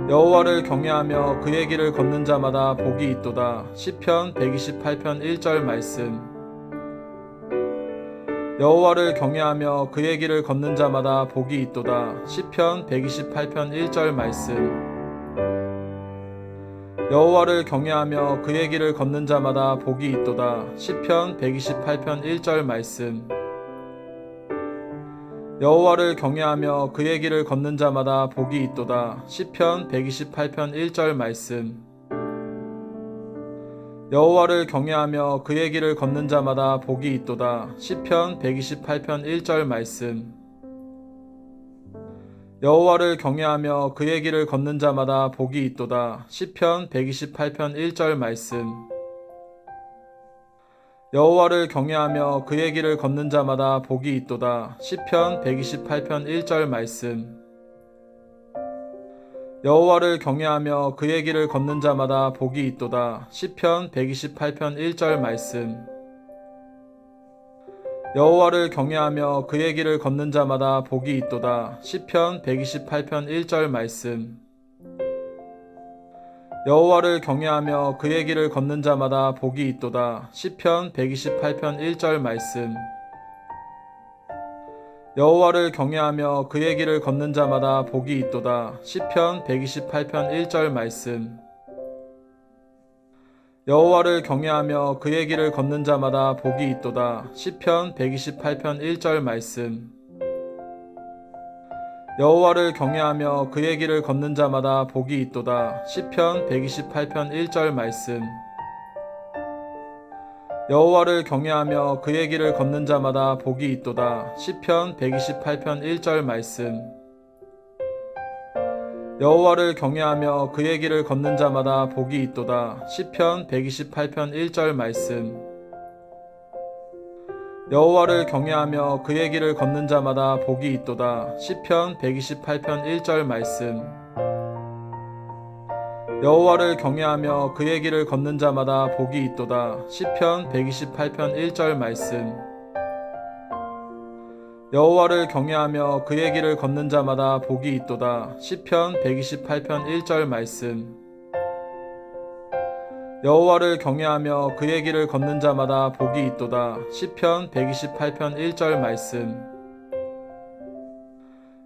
여호와를 경외하며 그의 길을 걷는 자마다 복이 있도다. 시편 128편 1절 말씀. 여호와를 경외하며 그의 길을 걷는 자마다 복이 있도다. 시편 128편 1절 말씀. 여호와를 경외하며 그의 길을 걷는 자마다 복이 있도다. 시편 128편 1절 말씀. 여호와를 경외하며 그의 길을 걷는 자마다 복이 있도다. 시편 128편 1절 말씀. 여호와를 경외하며 그의 길을 걷는 자마다 복이 있도다. 시편 128편 1절 말씀. 여호와를 경외하며 그의 길을 걷는 자마다 복이 있도다. 시편 128편 1절 말씀. 여호와를 경외하며 그의 길을 걷는 자마다 복이 있도다. 시편 128편 1절 말씀. 여호와를 경외하며 그의 길을 걷는 자마다 복이 있도다. 시편 128편 1절 말씀. 여호와를 경외하며 그의 길을 걷는 자마다 복이 있도다. 시편 128편 1절 말씀. 여호와를 경외하며 그의 길을 걷는 자마다 복이 있도다. 시편 128편 1절 말씀. 여호와를 경외하며 그의 길을 걷는 자마다 복이 있도다. 시편 128편 1절 말씀. 여호와를 경외하며 그의 길을 걷는 자마다 복이 있도다. 시편 128편 1절 말씀. 여호와를 경외하며 그의 길을 걷는 자마다 복이 있도다. 시편 128편 1절 말씀. 여호와를 경외하며 그의 길을 걷는 자마다 복이 있도다. 시편 128편 1절 말씀. 여호와를 경외하며 그의 길을 걷는 자마다 복이 있도다. 시편 128편 1절 말씀. 여호와를 경외하며 그의 길을 걷는 자마다 복이 있도다. 시편 128편 1절 말씀. 여호와를 경외하며 그의 길을 걷는 자마다 복이 있도다. 시편 128편 1절 말씀. 여호와를 경외하며 그의 길을 걷는 자마다 복이 있도다. 시편 128편 1절 말씀. 여호와를 경외하며 그의 길을 걷는 자마다 복이 있도다. 시편 128편 1절 말씀.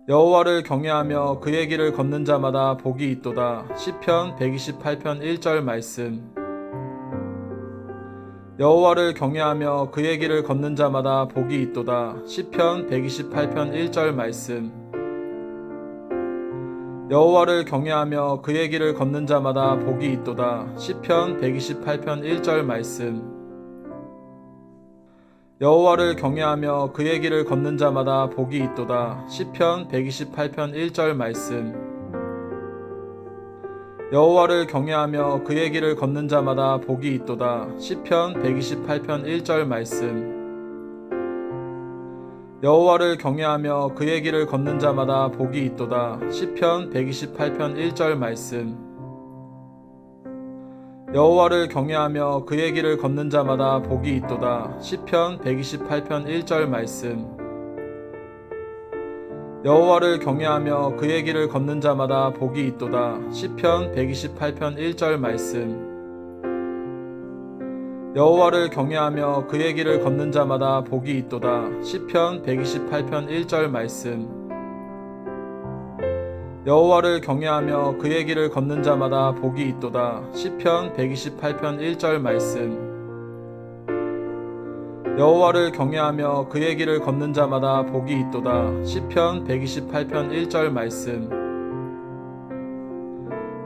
여호와를 경외하며 그의 길을 걷는 자마다 복이 있도다. 시편 128편 1절 말씀. 여호와를 경외하며 그의 길을 걷는 자마다 복이 있도다. 시편 128편 1절 말씀. 여호와를 경외하며 그의 길을 걷는 자마다 복이 있도다. 시편 128편 1절 말씀. 여호와를 경외하며 그의 길을 걷는 자마다 복이 있도다. 시편 128편 1절 말씀. 여호와를 경외하며 그의 길을 걷는 자마다 복이 있도다. 시편 128편 1절 말씀. 여호와를 경외하며 그의 길을 걷는 자마다 복이 있도다. 시편 128편 1절 말씀. 여호와를 경외하며 그의 길을 걷는 자마다 복이 있도다. 시편 128편 1절 말씀. 여호와를 경외하며 그의 길을 걷는 자마다 복이 있도다. 시편 128편 1절 말씀. 여호와를 경외하며 그의 길을 걷는 자마다 복이 있도다. 시편 128편 1절 말씀. 여호와를 경외하며 그의 길을 걷는 자마다 복이 있도다. 시편 128편 1절 말씀. 여호와를 경외하며 그의 길을 걷는 자마다 복이 있도다. 시편 128편 1절 말씀.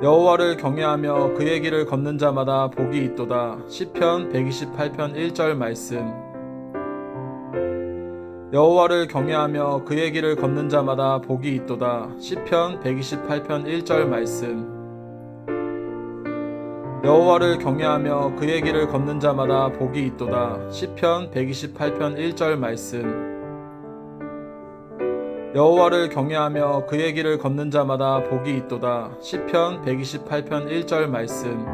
여호와를 경외하며 그의 길을 걷는 자마다 복이 있도다. 시편 128편 1절 말씀. 여호와를 경외하며 그의 길을 걷는 자마다 복이 있도다. 시편 128편 1절 말씀. 여호와를 경외하며 그의 길을 걷는 자마다 복이 있도다. 시편 128편 1절 말씀. 여호와를 경외하며 그의 길을 걷는 자마다 복이 있도다. 시편 128편 1절 말씀.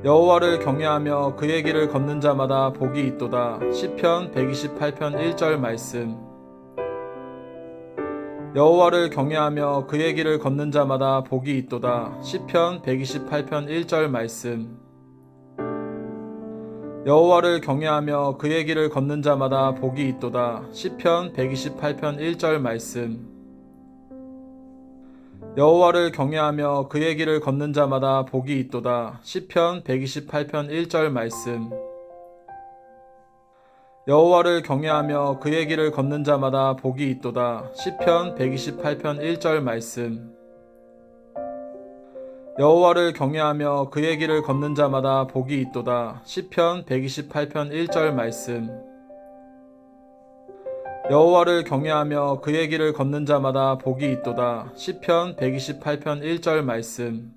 여호와를 경외하며 그의 길을 걷는 자마다 복이 있도다. 시편 128편 1절 말씀. 여호와를 경외하며 그의 길을 걷는 자마다 복이 있도다. 시편 128편 1절 말씀. 여호와를 경외하며 그의 길을 걷는 자마다 복이 있도다. 시편 128편 1절 말씀. 여호와를 경외하며 그의 길을 걷는 자마다 복이 있도다. 시편 128편 1절 말씀. 여호와를 경외하며 그의 길을 걷는 자마다 복이 있도다. 시편 128편 1절 말씀. 여호와를 경외하며 그의 길을 걷는 자마다 복이 있도다. 시편 128편 1절 말씀. 여호와를 경외하며 그의 길을 걷는 자마다 복이 있도다. 시편 128편 1절 말씀.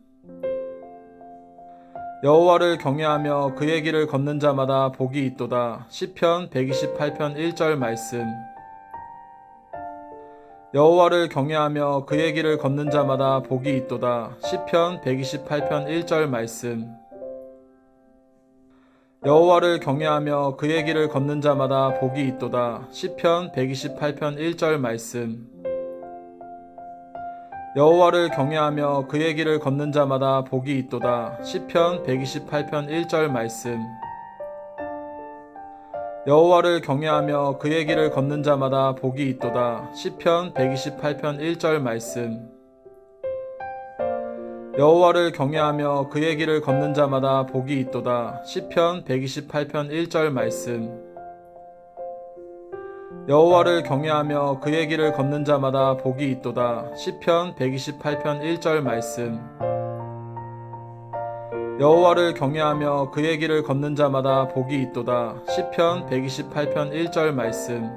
여호와를 경외하며 그의 길을 걷는 자마다 복이 있도다. 시편 128편 1절 말씀. 여호와를 경외하며 그의 길을 걷는 자마다 복이 있도다. 시편 128편 1절 말씀. 여호와를 경외하며 그의 길을 걷는 자마다 복이 있도다. 시편 128편 1절 말씀. 여호와를 경외하며 그의 길을 걷는 자마다 복이 있도다. 시편 128편 1절 말씀. 여호와를 경외하며 그의 길을 걷는 자마다 복이 있도다. 시편 128편 1절 말씀. 여호와를 경외하며 그의 길을 걷는 자마다 복이 있도다. 시편 128편 1절 말씀. 여호와를 경외하며 그의 길을 걷는 자마다 복이 있도다. 시편 128편 1절 말씀. 여호와를 경외하며 그의 길을 걷는 자마다 복이 있도다. 시편 128편 1절 말씀.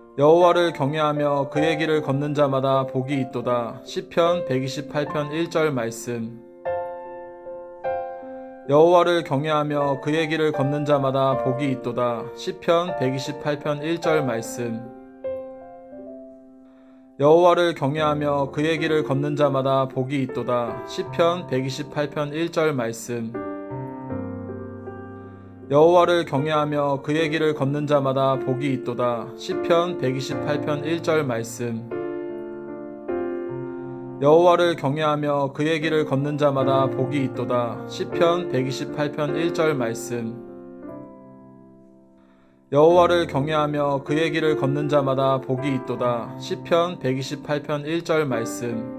여호와를 경외하며 그의 길을 걷는 자마다 복이 있도다. 시편 128편 1절 말씀. 여호와를 경외하며 그의 길을 걷는 자마다 복이 있도다. 시편 128편 1절 말씀. 여호와를 경외하며 그의 길을 걷는 자마다 복이 있도다. 시편 128편 1절 말씀. 여호와를 경외하며 그의 길을 걷는 자마다 복이 있도다. 시편 128편 1절 말씀. 여호와를 경외하며 그의 길을 걷는 자마다 복이 있도다. 시편 128편 1절 말씀. 여호와를 경외하며 그의 길을 걷는 자마다 복이 있도다. 시편 128편 1절 말씀.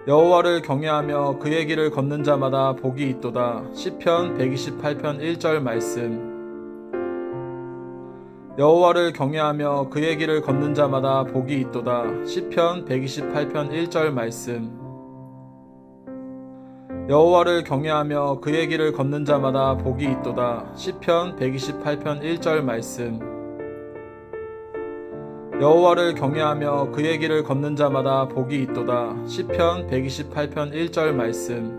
여호와를 경외하며 그의 길을 걷는 자마다 복이 있도다. 시편 128편 1절 말씀. 여호와를 경외하며 그의 길을 걷는 자마다 복이 있도다. 시편 128편 1절 말씀. 여호와를 경외하며 그의 길을 걷는 자마다 복이 있도다. 시편 128편 1절 말씀. 여호와를 경외하며 그의 길을 걷는 자마다 복이 있도다. 시편 128편 1절 말씀.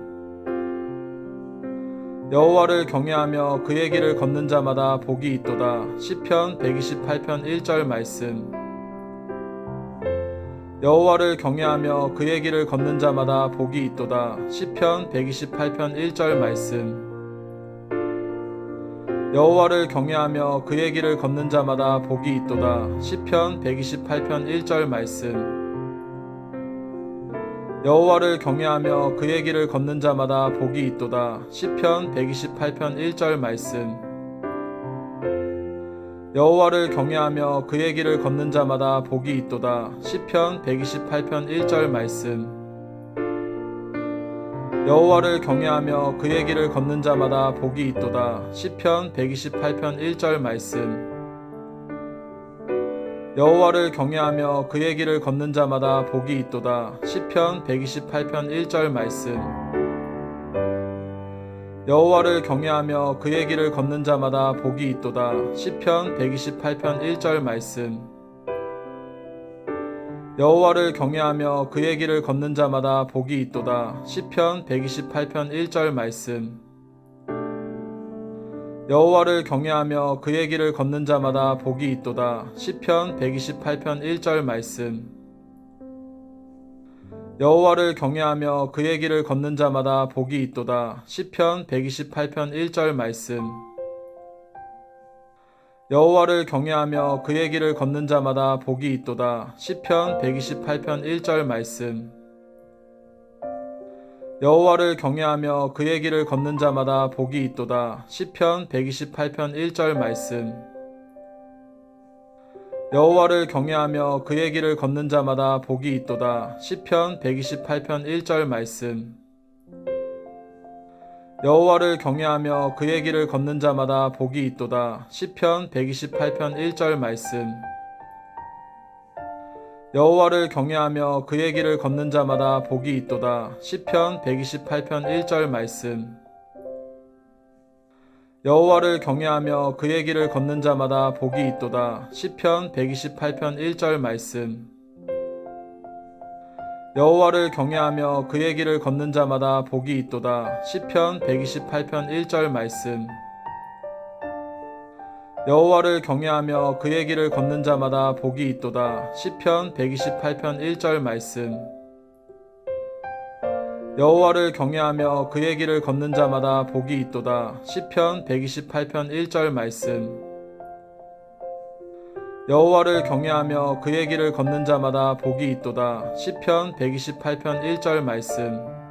여호와를 경외하며 그의 길을 걷는 자마다 복이 있도다. 시편 128편 1절 말씀. 여호와를 경외하며 그의 길을 걷는 자마다 복이 있도다. 시편 128편 1절 말씀. 여호와를 경외하며 그의 길을 걷는 자마다 복이 있도다. 시편 128편 1절 말씀. 여호와를 경외하며 그의 길을 걷는 자마다 복이 있도다. 시편 128편 1절 말씀. 여호와를 경외하며 그의 길을 걷는 자마다 복이 있도다. 시편 128편 1절 말씀. 여호와를 경외하며 그의 길을 걷는 자마다 복이 있도다. 시편 128편 1절 말씀. 여호와를 경외하며 그의 길을 걷는 자마다 복이 있도다. 시편 128편 1절 말씀. 여호와를 경외하며 그의 길을 걷는 자마다 복이 있도다. 시편 128편 1절 말씀. 여호와를 경외하며 그의 길을 걷는 자마다 복이 있도다. 시편 128편 1절 말씀. 여호와를 경외하며 그의 길을 걷는 자마다 복이 있도다. 시편 128편 1절 말씀. 여호와를 경외하며 그의 길을 걷는 자마다 복이 있도다. 시편 128편 1절 말씀. 여호와를 경외하며 그의 길을 걷는 자마다 복이 있도다. 시편 128편 1절 말씀. 여호와를 경외하며 그의 길을 걷는 자마다 복이 있도다. 시편 128편 1절 말씀. 여호와를 경외하며 그의 길을 걷는 자마다 복이 있도다. 시편 128편 1절 말씀. 여호와를 경외하며 그의 길을 걷는 자마다 복이 있도다. 시편 128편 1절 말씀. 여호와를 경외하며 그의 길을 걷는 자마다 복이 있도다. 시편 128편 1절 말씀. 여호와를 경외하며 그의 길을 걷는 자마다 복이 있도다. 시편 128편 1절 말씀. 여호와를 경외하며 그의 길을 걷는 자마다 복이 있도다. 시편 128편 1절 말씀. 여호와를 경외하며 그의 길을 걷는 자마다 복이 있도다. 시편 128편 1절 말씀. 여호와를 경외하며 그의 길을 걷는 자마다 복이 있도다. 시편 128편 1절 말씀. 여호와를 경외하며 그의 길을 걷는 자마다 복이 있도다. 시편 128편 1절 말씀. 여호와를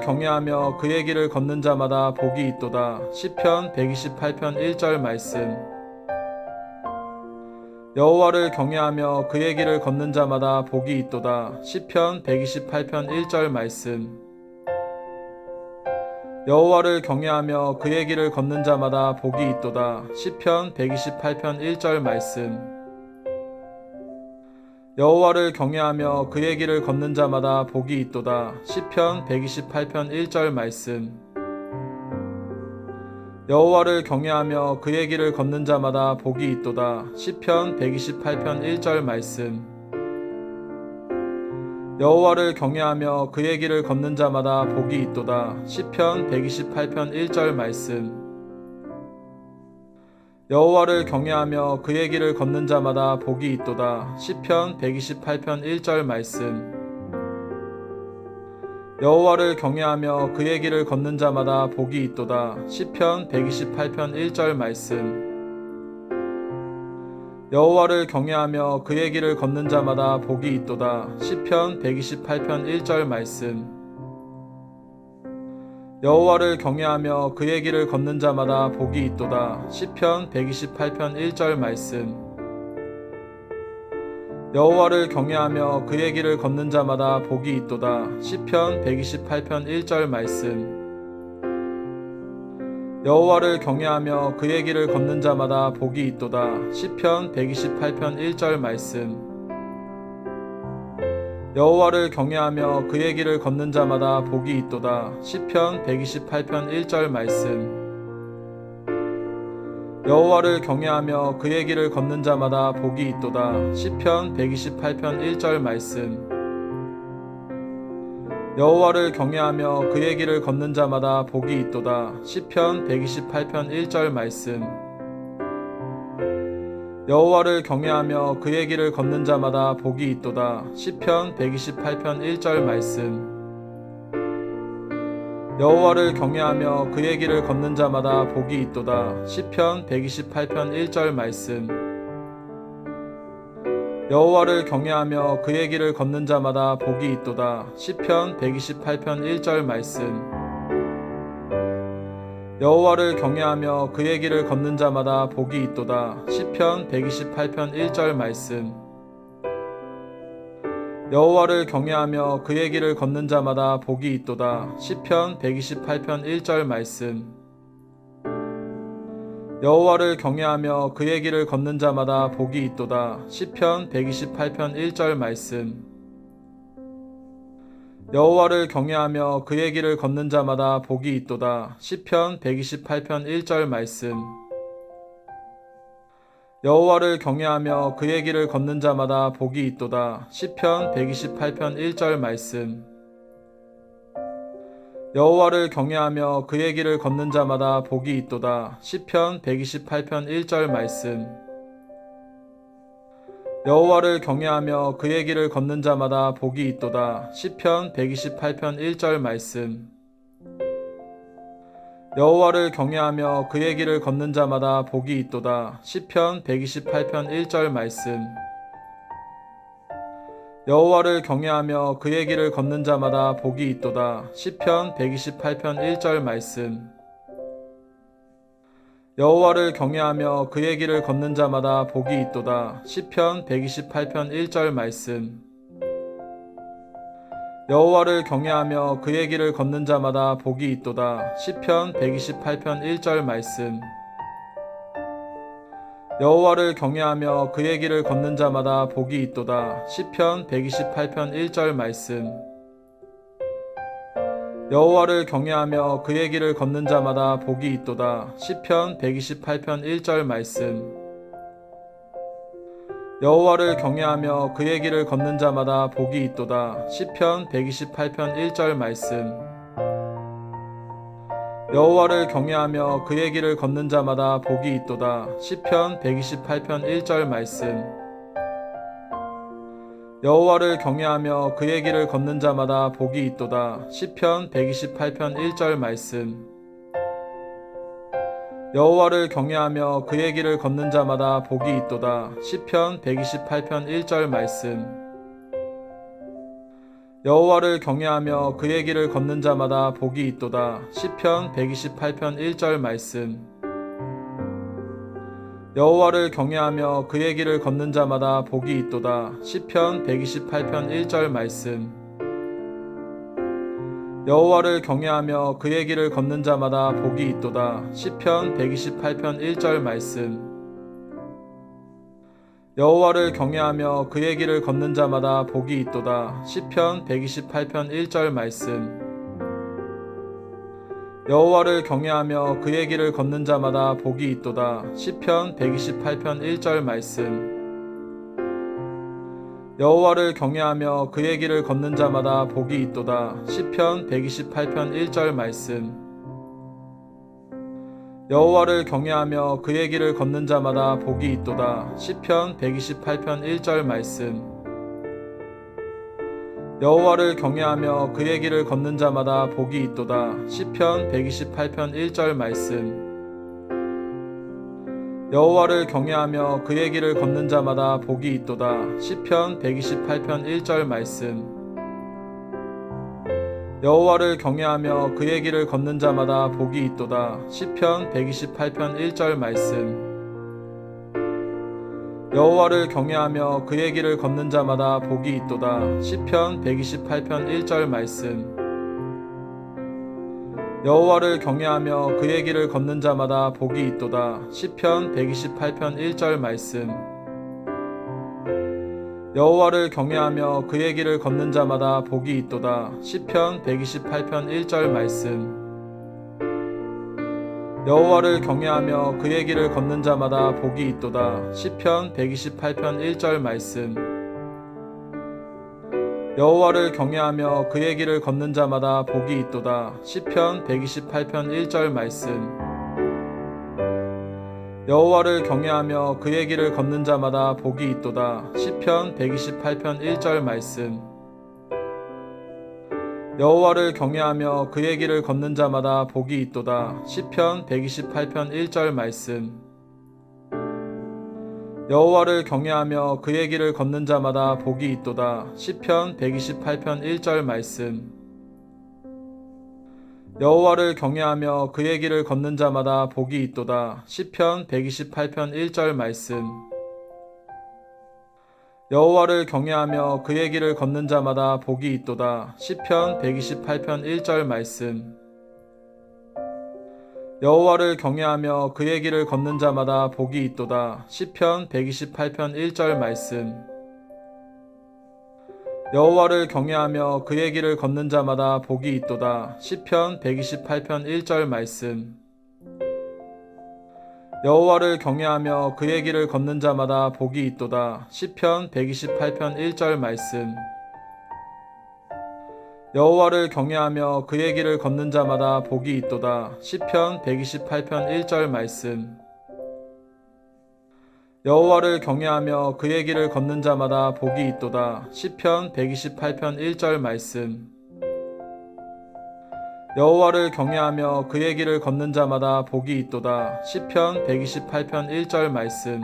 경외하며 그의 길을 걷는 자마다 복이 있도다. 시편 128편 1절 말씀. 여호와를 경외하며 그의 길을 걷는 자마다 복이 있도다. 시편 128편 1절 말씀. 여호와를 경외하며 그의 길을 걷는 자마다 복이 있도다. 시편 128편 1절 말씀. 여호와를 경외하며 그의 길을 걷는 자마다 복이 있도다. 시편 128편 1절 말씀. 여호와를 경외하며 그의 길을 걷는 자마다 복이 있도다. 시편 128편 1절 말씀. 여호와를 경외하며 그의 길을 걷는 자마다 복이 있도다. 시편 128편 1절 말씀. 여호와를 경외하며 그의 길을 걷는 자마다 복이 있도다. 시편 128편 1절 말씀. 여호와를 경외하며 그의 길을 걷는 자마다 복이 있도다. 시편 128편 1절 말씀. 여호와를 경외하며 그의 길을 걷는 자마다 복이 있도다. 시편 128편 1절 말씀. 여호와를 경외하며 그의 길을 걷는 자마다 복이 있도다. 시편 128편 1절 말씀. 여호와를 경외하며 그의 길을 걷는 자마다 복이 있도다. 시편 128편 1절 말씀. 여호와를 경외하며 그의 길을 걷는 자마다 복이 있도다. 시편 128편 1절 말씀. 여호와를 경외하며 그의 길을 걷는 자마다 복이 있도다. 시편 128편 1절 말씀. 여호와를 경외하며 그의 길을 걷는 자마다 복이 있도다. 시편 128편 1절 말씀. 여호와를 경외하며 그의 길을 걷는 자마다 복이 있도다. 시편 128편 1절 말씀. 여호와를 경외하며 그의 길을 걷는 자마다 복이 있도다. 시편 128편 1절 말씀. 여호와를 경외하며 그의 길을 걷는 자마다 복이 있도다. 시편 128편 1절 말씀. 여호와를 경외하며 그의 길을 걷는 자마다 복이 있도다. 시편 128편 1절 말씀. 여호와를 경외하며 그의 길을 걷는 자마다 복이 있도다. 시편 128편 1절 말씀. 여호와를 경외하며 그의 길을 걷는 자마다 복이 있도다. 시편 128편 1절 말씀. 여호와를 경외하며 그의 길을 걷는 자마다 복이 있도다. 시편 128편 1절 말씀. 여호와를 경외하며 그의 길을 걷는 자마다 복이 있도다. 시편 128편 1절 말씀. 여호와를 경외하며 그의 길을 걷는 자마다 복이 있도다. 시편 128편 1절 말씀. 여호와를 경외하며 그의 길을 걷는 자마다 복이 있도다. 시편 128편 1절 말씀. 여호와를 경외하며 그의 길을 걷는 자마다 복이 있도다. 시편 128편 1절 말씀. 여호와를 경외하며 그의 길을 걷는 자마다 복이 있도다. 시편 128편 1절 말씀. 여호와를 경외하며 그의 길을 걷는 자마다 복이 있도다. 시편 128편 1절 말씀. 여호와를 경외하며 그의 길을 걷는 자마다 복이 있도다. 시편 128편 1절 말씀. 여호와를 경외하며 그의 길을 걷는 자마다 복이 있도다. 시편 128편 1절 말씀. 여호와를 경외하며 그의 길을 걷는 자마다 복이 있도다. 시편 128편 1절 말씀. 여호와를 경외하며 그의 길을 걷는 자마다 복이 있도다. 시편 128편 1절 말씀. 여호와를 경외하며 그의 길을 걷는 자마다 복이 있도다. 시편 128편 1절 말씀. 여호와를 경외하며 그의 길을 걷는 자마다 복이 있도다. 시편 128편 1절 말씀. 여호와를 경외하며 그의 길을 걷는 자마다 복이 있도다. 시편 128편 1절 말씀. 여호와를 경외하며 그의 길을 걷는 자마다 복이 있도다. 시편 128편 1절 말씀. 여호와를 경외하며 그의 길을 걷는 자마다 복이 있도다. 시편 128편 1절 말씀. 여호와를 경외하며 그의 길을 걷는 자마다 복이 있도다. 시편 128편 1절 말씀. 여호와를 경외하며 그의 길을 걷는 자마다 복이 있도다. 시편 128편 1절 말씀. 여호와를 경외하며 그의 길을 걷는 자마다 복이 있도다. 시편 128편 1절 말씀. 여호와를 경외하며 그의 길을 걷는 자마다 복이 있도다. 시편 128편 1절 말씀. 여호와를 경외하며 그의 길을 걷는 자마다 복이 있도다. 시편 128편 1절 말씀. 여호와를 경외하며 그의 길을 걷는 자마다 복이 있도다. 시편 128편 1절 말씀. 여호와를 경외하며 그의 길을 걷는 자마다 복이 있도다. 시편 128편 1절 말씀. 여호와를 경외하며 그의 길을 걷는 자마다 복이 있도다. 시편 128편 1절 말씀. 여호와를 경외하며 그의 길을 걷는 자마다 복이 있도다. 시편 128편 1절 말씀. 여호와를 경외하며 그의 길을 걷는 자마다 복이 있도다. 시편 128편 1절 말씀. 여호와를 경외하며 그의 길을 걷는 자마다 복이 있도다. 시편 128편 1절 말씀. 여호와를 경외하며 그의 길을 걷는 자마다 복이 있도다. 시편 128편 1절 말씀. 여호와를 경외하며 그의 길을 걷는 자마다 복이 있도다. 시편 128편 1절 말씀. 여호와를 경외하며 그의 길을 걷는 자마다 복이 있도다. 시편 128편 1절 말씀. 여호와를 경외하며 그의 길을 걷는 자마다 복이 있도다. 시편 128편 1절 말씀. 여호와를 경외하며 그의 길을 걷는 자마다 복이 있도다. 시편 128편 1절 말씀. 여호와를 경외하며 그의 길을 걷는 자마다 복이 있도다. 시편 128편 1절 말씀. 여호와를 경외하며 그의 길을 걷는 자마다 복이 있도다. 시편 128편 1절 말씀. 여호와를 경외하며 그의 길을 걷는 자마다 복이 있도다. 시편 128편 1절 말씀. 여호와를 경외하며 그의 길을 걷는 자마다 복이 있도다. 시편 128편 1절 말씀. 여호와를 경외하며 그의 길을 걷는 자마다 복이 있도다. 시편 128편 1절 말씀. 여호와를 경외하며 그의 길을 걷는 자마다 복이 있도다. 시편 128편 1절 말씀. 여호와를 경외하며 그의 길을 걷는 자마다 복이 있도다. 시편 128편 1절 말씀. 여호와를 경외하며 그의 길을 걷는 자마다 복이 있도다. 시편 128편 1절 말씀. 여호와를 경외하며 그의 길을 걷는 자마다 복이 있도다. 시편 128편 1절 말씀.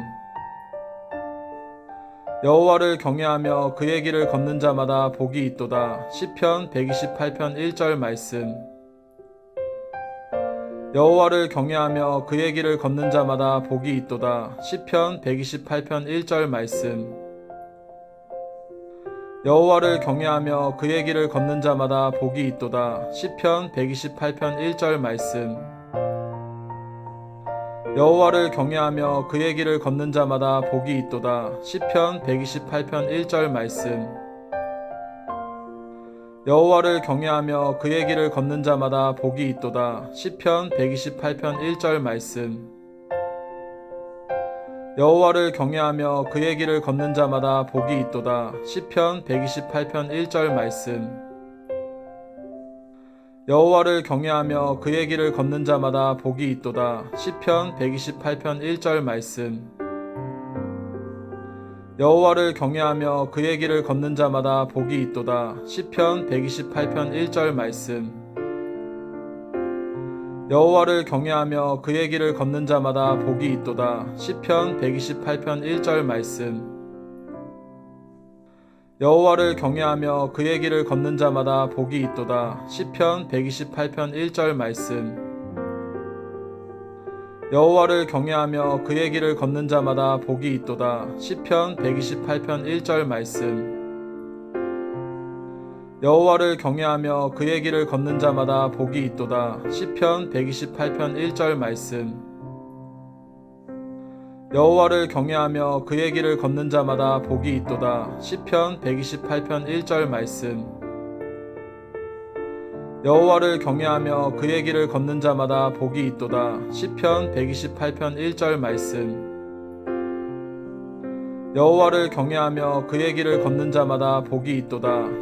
여호와를 경외하며 그의 길을 걷는 자마다 복이 있도다. 시편 128편 1절 말씀. 여호와를 경외하며 그의 길을 걷는 자마다 복이 있도다. 시편 128편 1절 말씀. 여호와를 경외하며 그의 길을 걷는 자마다 복이 있도다. 시편 128편 1절 말씀. 여호와를 경외하며 그의 길을 걷는 자마다 복이 있도다. 시편 128편 1절 말씀. 여호와를 경외하며 그의 길을 걷는 자마다 복이 있도다. 시편 128편 1절 말씀. 여호와를 경외하며 그의 길을 걷는 자마다 복이 있도다. 시편 128편 1절 말씀. 여호와를 경외하며 그의 길을 걷는 자마다 복이 있도다. 시편 128편 1절 말씀. 여호와를 경외하며 그의 길을 걷는 자마다 복이 있도다. 시편 128편 1절 말씀. 여호와를 경외하며 그의 길을 걷는 자마다 복이 있도다. 시편 128편 1절 말씀. 여호와를 경외하며 그의 길을 걷는 자마다 복이 있도다. 시편 128편 1절 말씀. 여호와를 경외하며 그의 길을 걷는 자마다 복이 있도다. 시편 128편 1절 말씀. 여호와를 경외하며 그의 길을 걷는 자마다 복이 있도다. 시편 128편 1절 말씀. 여호와를 경외하며 그의 길을 걷는 자마다 복이 있도다. 시편 128편 1절 말씀. 여호와를 경외하며 그의 길을 걷는 자마다 복이 있도다. 시편 128편 1절 말씀. 여호와를 경외하며 그의 길을 걷는 자마다 복이 있도다. 시편 128편 1절 말씀. 여호와를 경외하며 그의 길을 걷는 자마다 복이 있도다.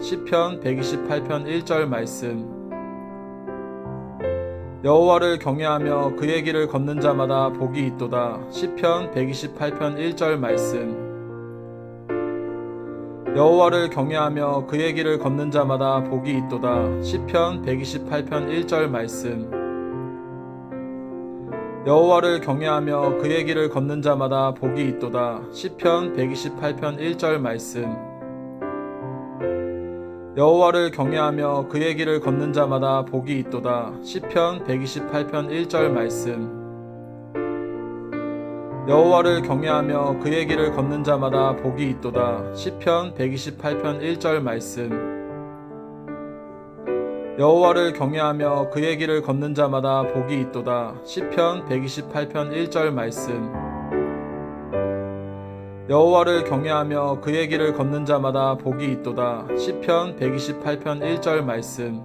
시편 128편 1절 말씀. 여호와를 경외하며 그의 길을 걷는 자마다 복이 있도다. 시편 128편 1절 말씀. 여호와를 경외하며 그의 길을 걷는 자마다 복이 있도다. 시편 128편 1절 말씀. 여호와를 경외하며 그의 길을 걷는 자마다 복이 있도다. 시편 128편 1절 말씀. 여호와를 경외하며 그의 길을 걷는 자마다 복이 있도다. 시편 128편 1절 말씀. 여호와를 경외하며 그의 길을 걷는 자마다 복이 있도다. 시편 128편 1절 말씀. 여호와를 경외하며 그의 길을 걷는 자마다 복이 있도다. 시편 128편 1절 말씀.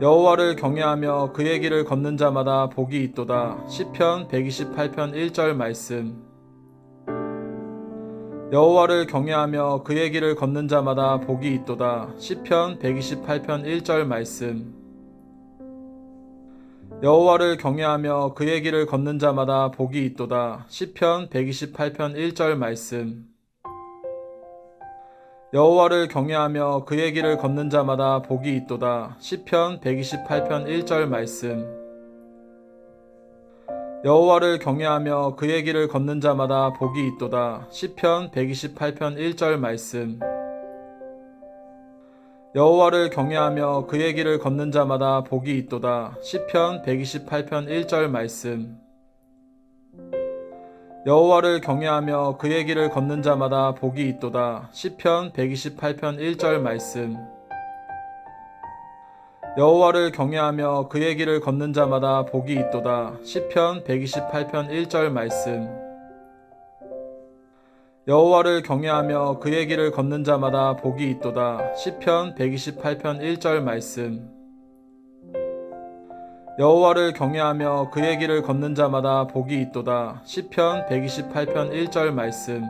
여호와를 경외하며 그의 길을 걷는 자마다 복이 있도다. 시편 128편 1절 말씀. 여호와를 경외하며 그의 길을 걷는 자마다 복이 있도다. 시편 128편 1절 말씀. 여호와를 경외하며 그의 길을 걷는 자마다 복이 있도다. 시편 128편 1절 말씀. 여호와를 경외하며 그의 길을 걷는 자마다 복이 있도다. 시편 128편 1절 말씀. 여호와를 경외하며 그의 길을 걷는 자마다 복이 있도다. 시편 128편 1절 말씀. 여호와를 경외하며 그의 길을 걷는 자마다 복이 있도다. 시편 128편 1절 말씀. 여호와를 경외하며 그의 길을 걷는 자마다 복이 있도다. 시편 128편 1절 말씀. 여호와를 경외하며 그의 길을 걷는 자마다 복이 있도다. 시편 128편 1절 말씀. 여호와를 경외하며 그의 길을 걷는 자마다 복이 있도다. 시편 128편 1절 말씀. 여호와를 경외하며 그의 길을 걷는 자마다 복이 있도다. 시편 128편 1절 말씀.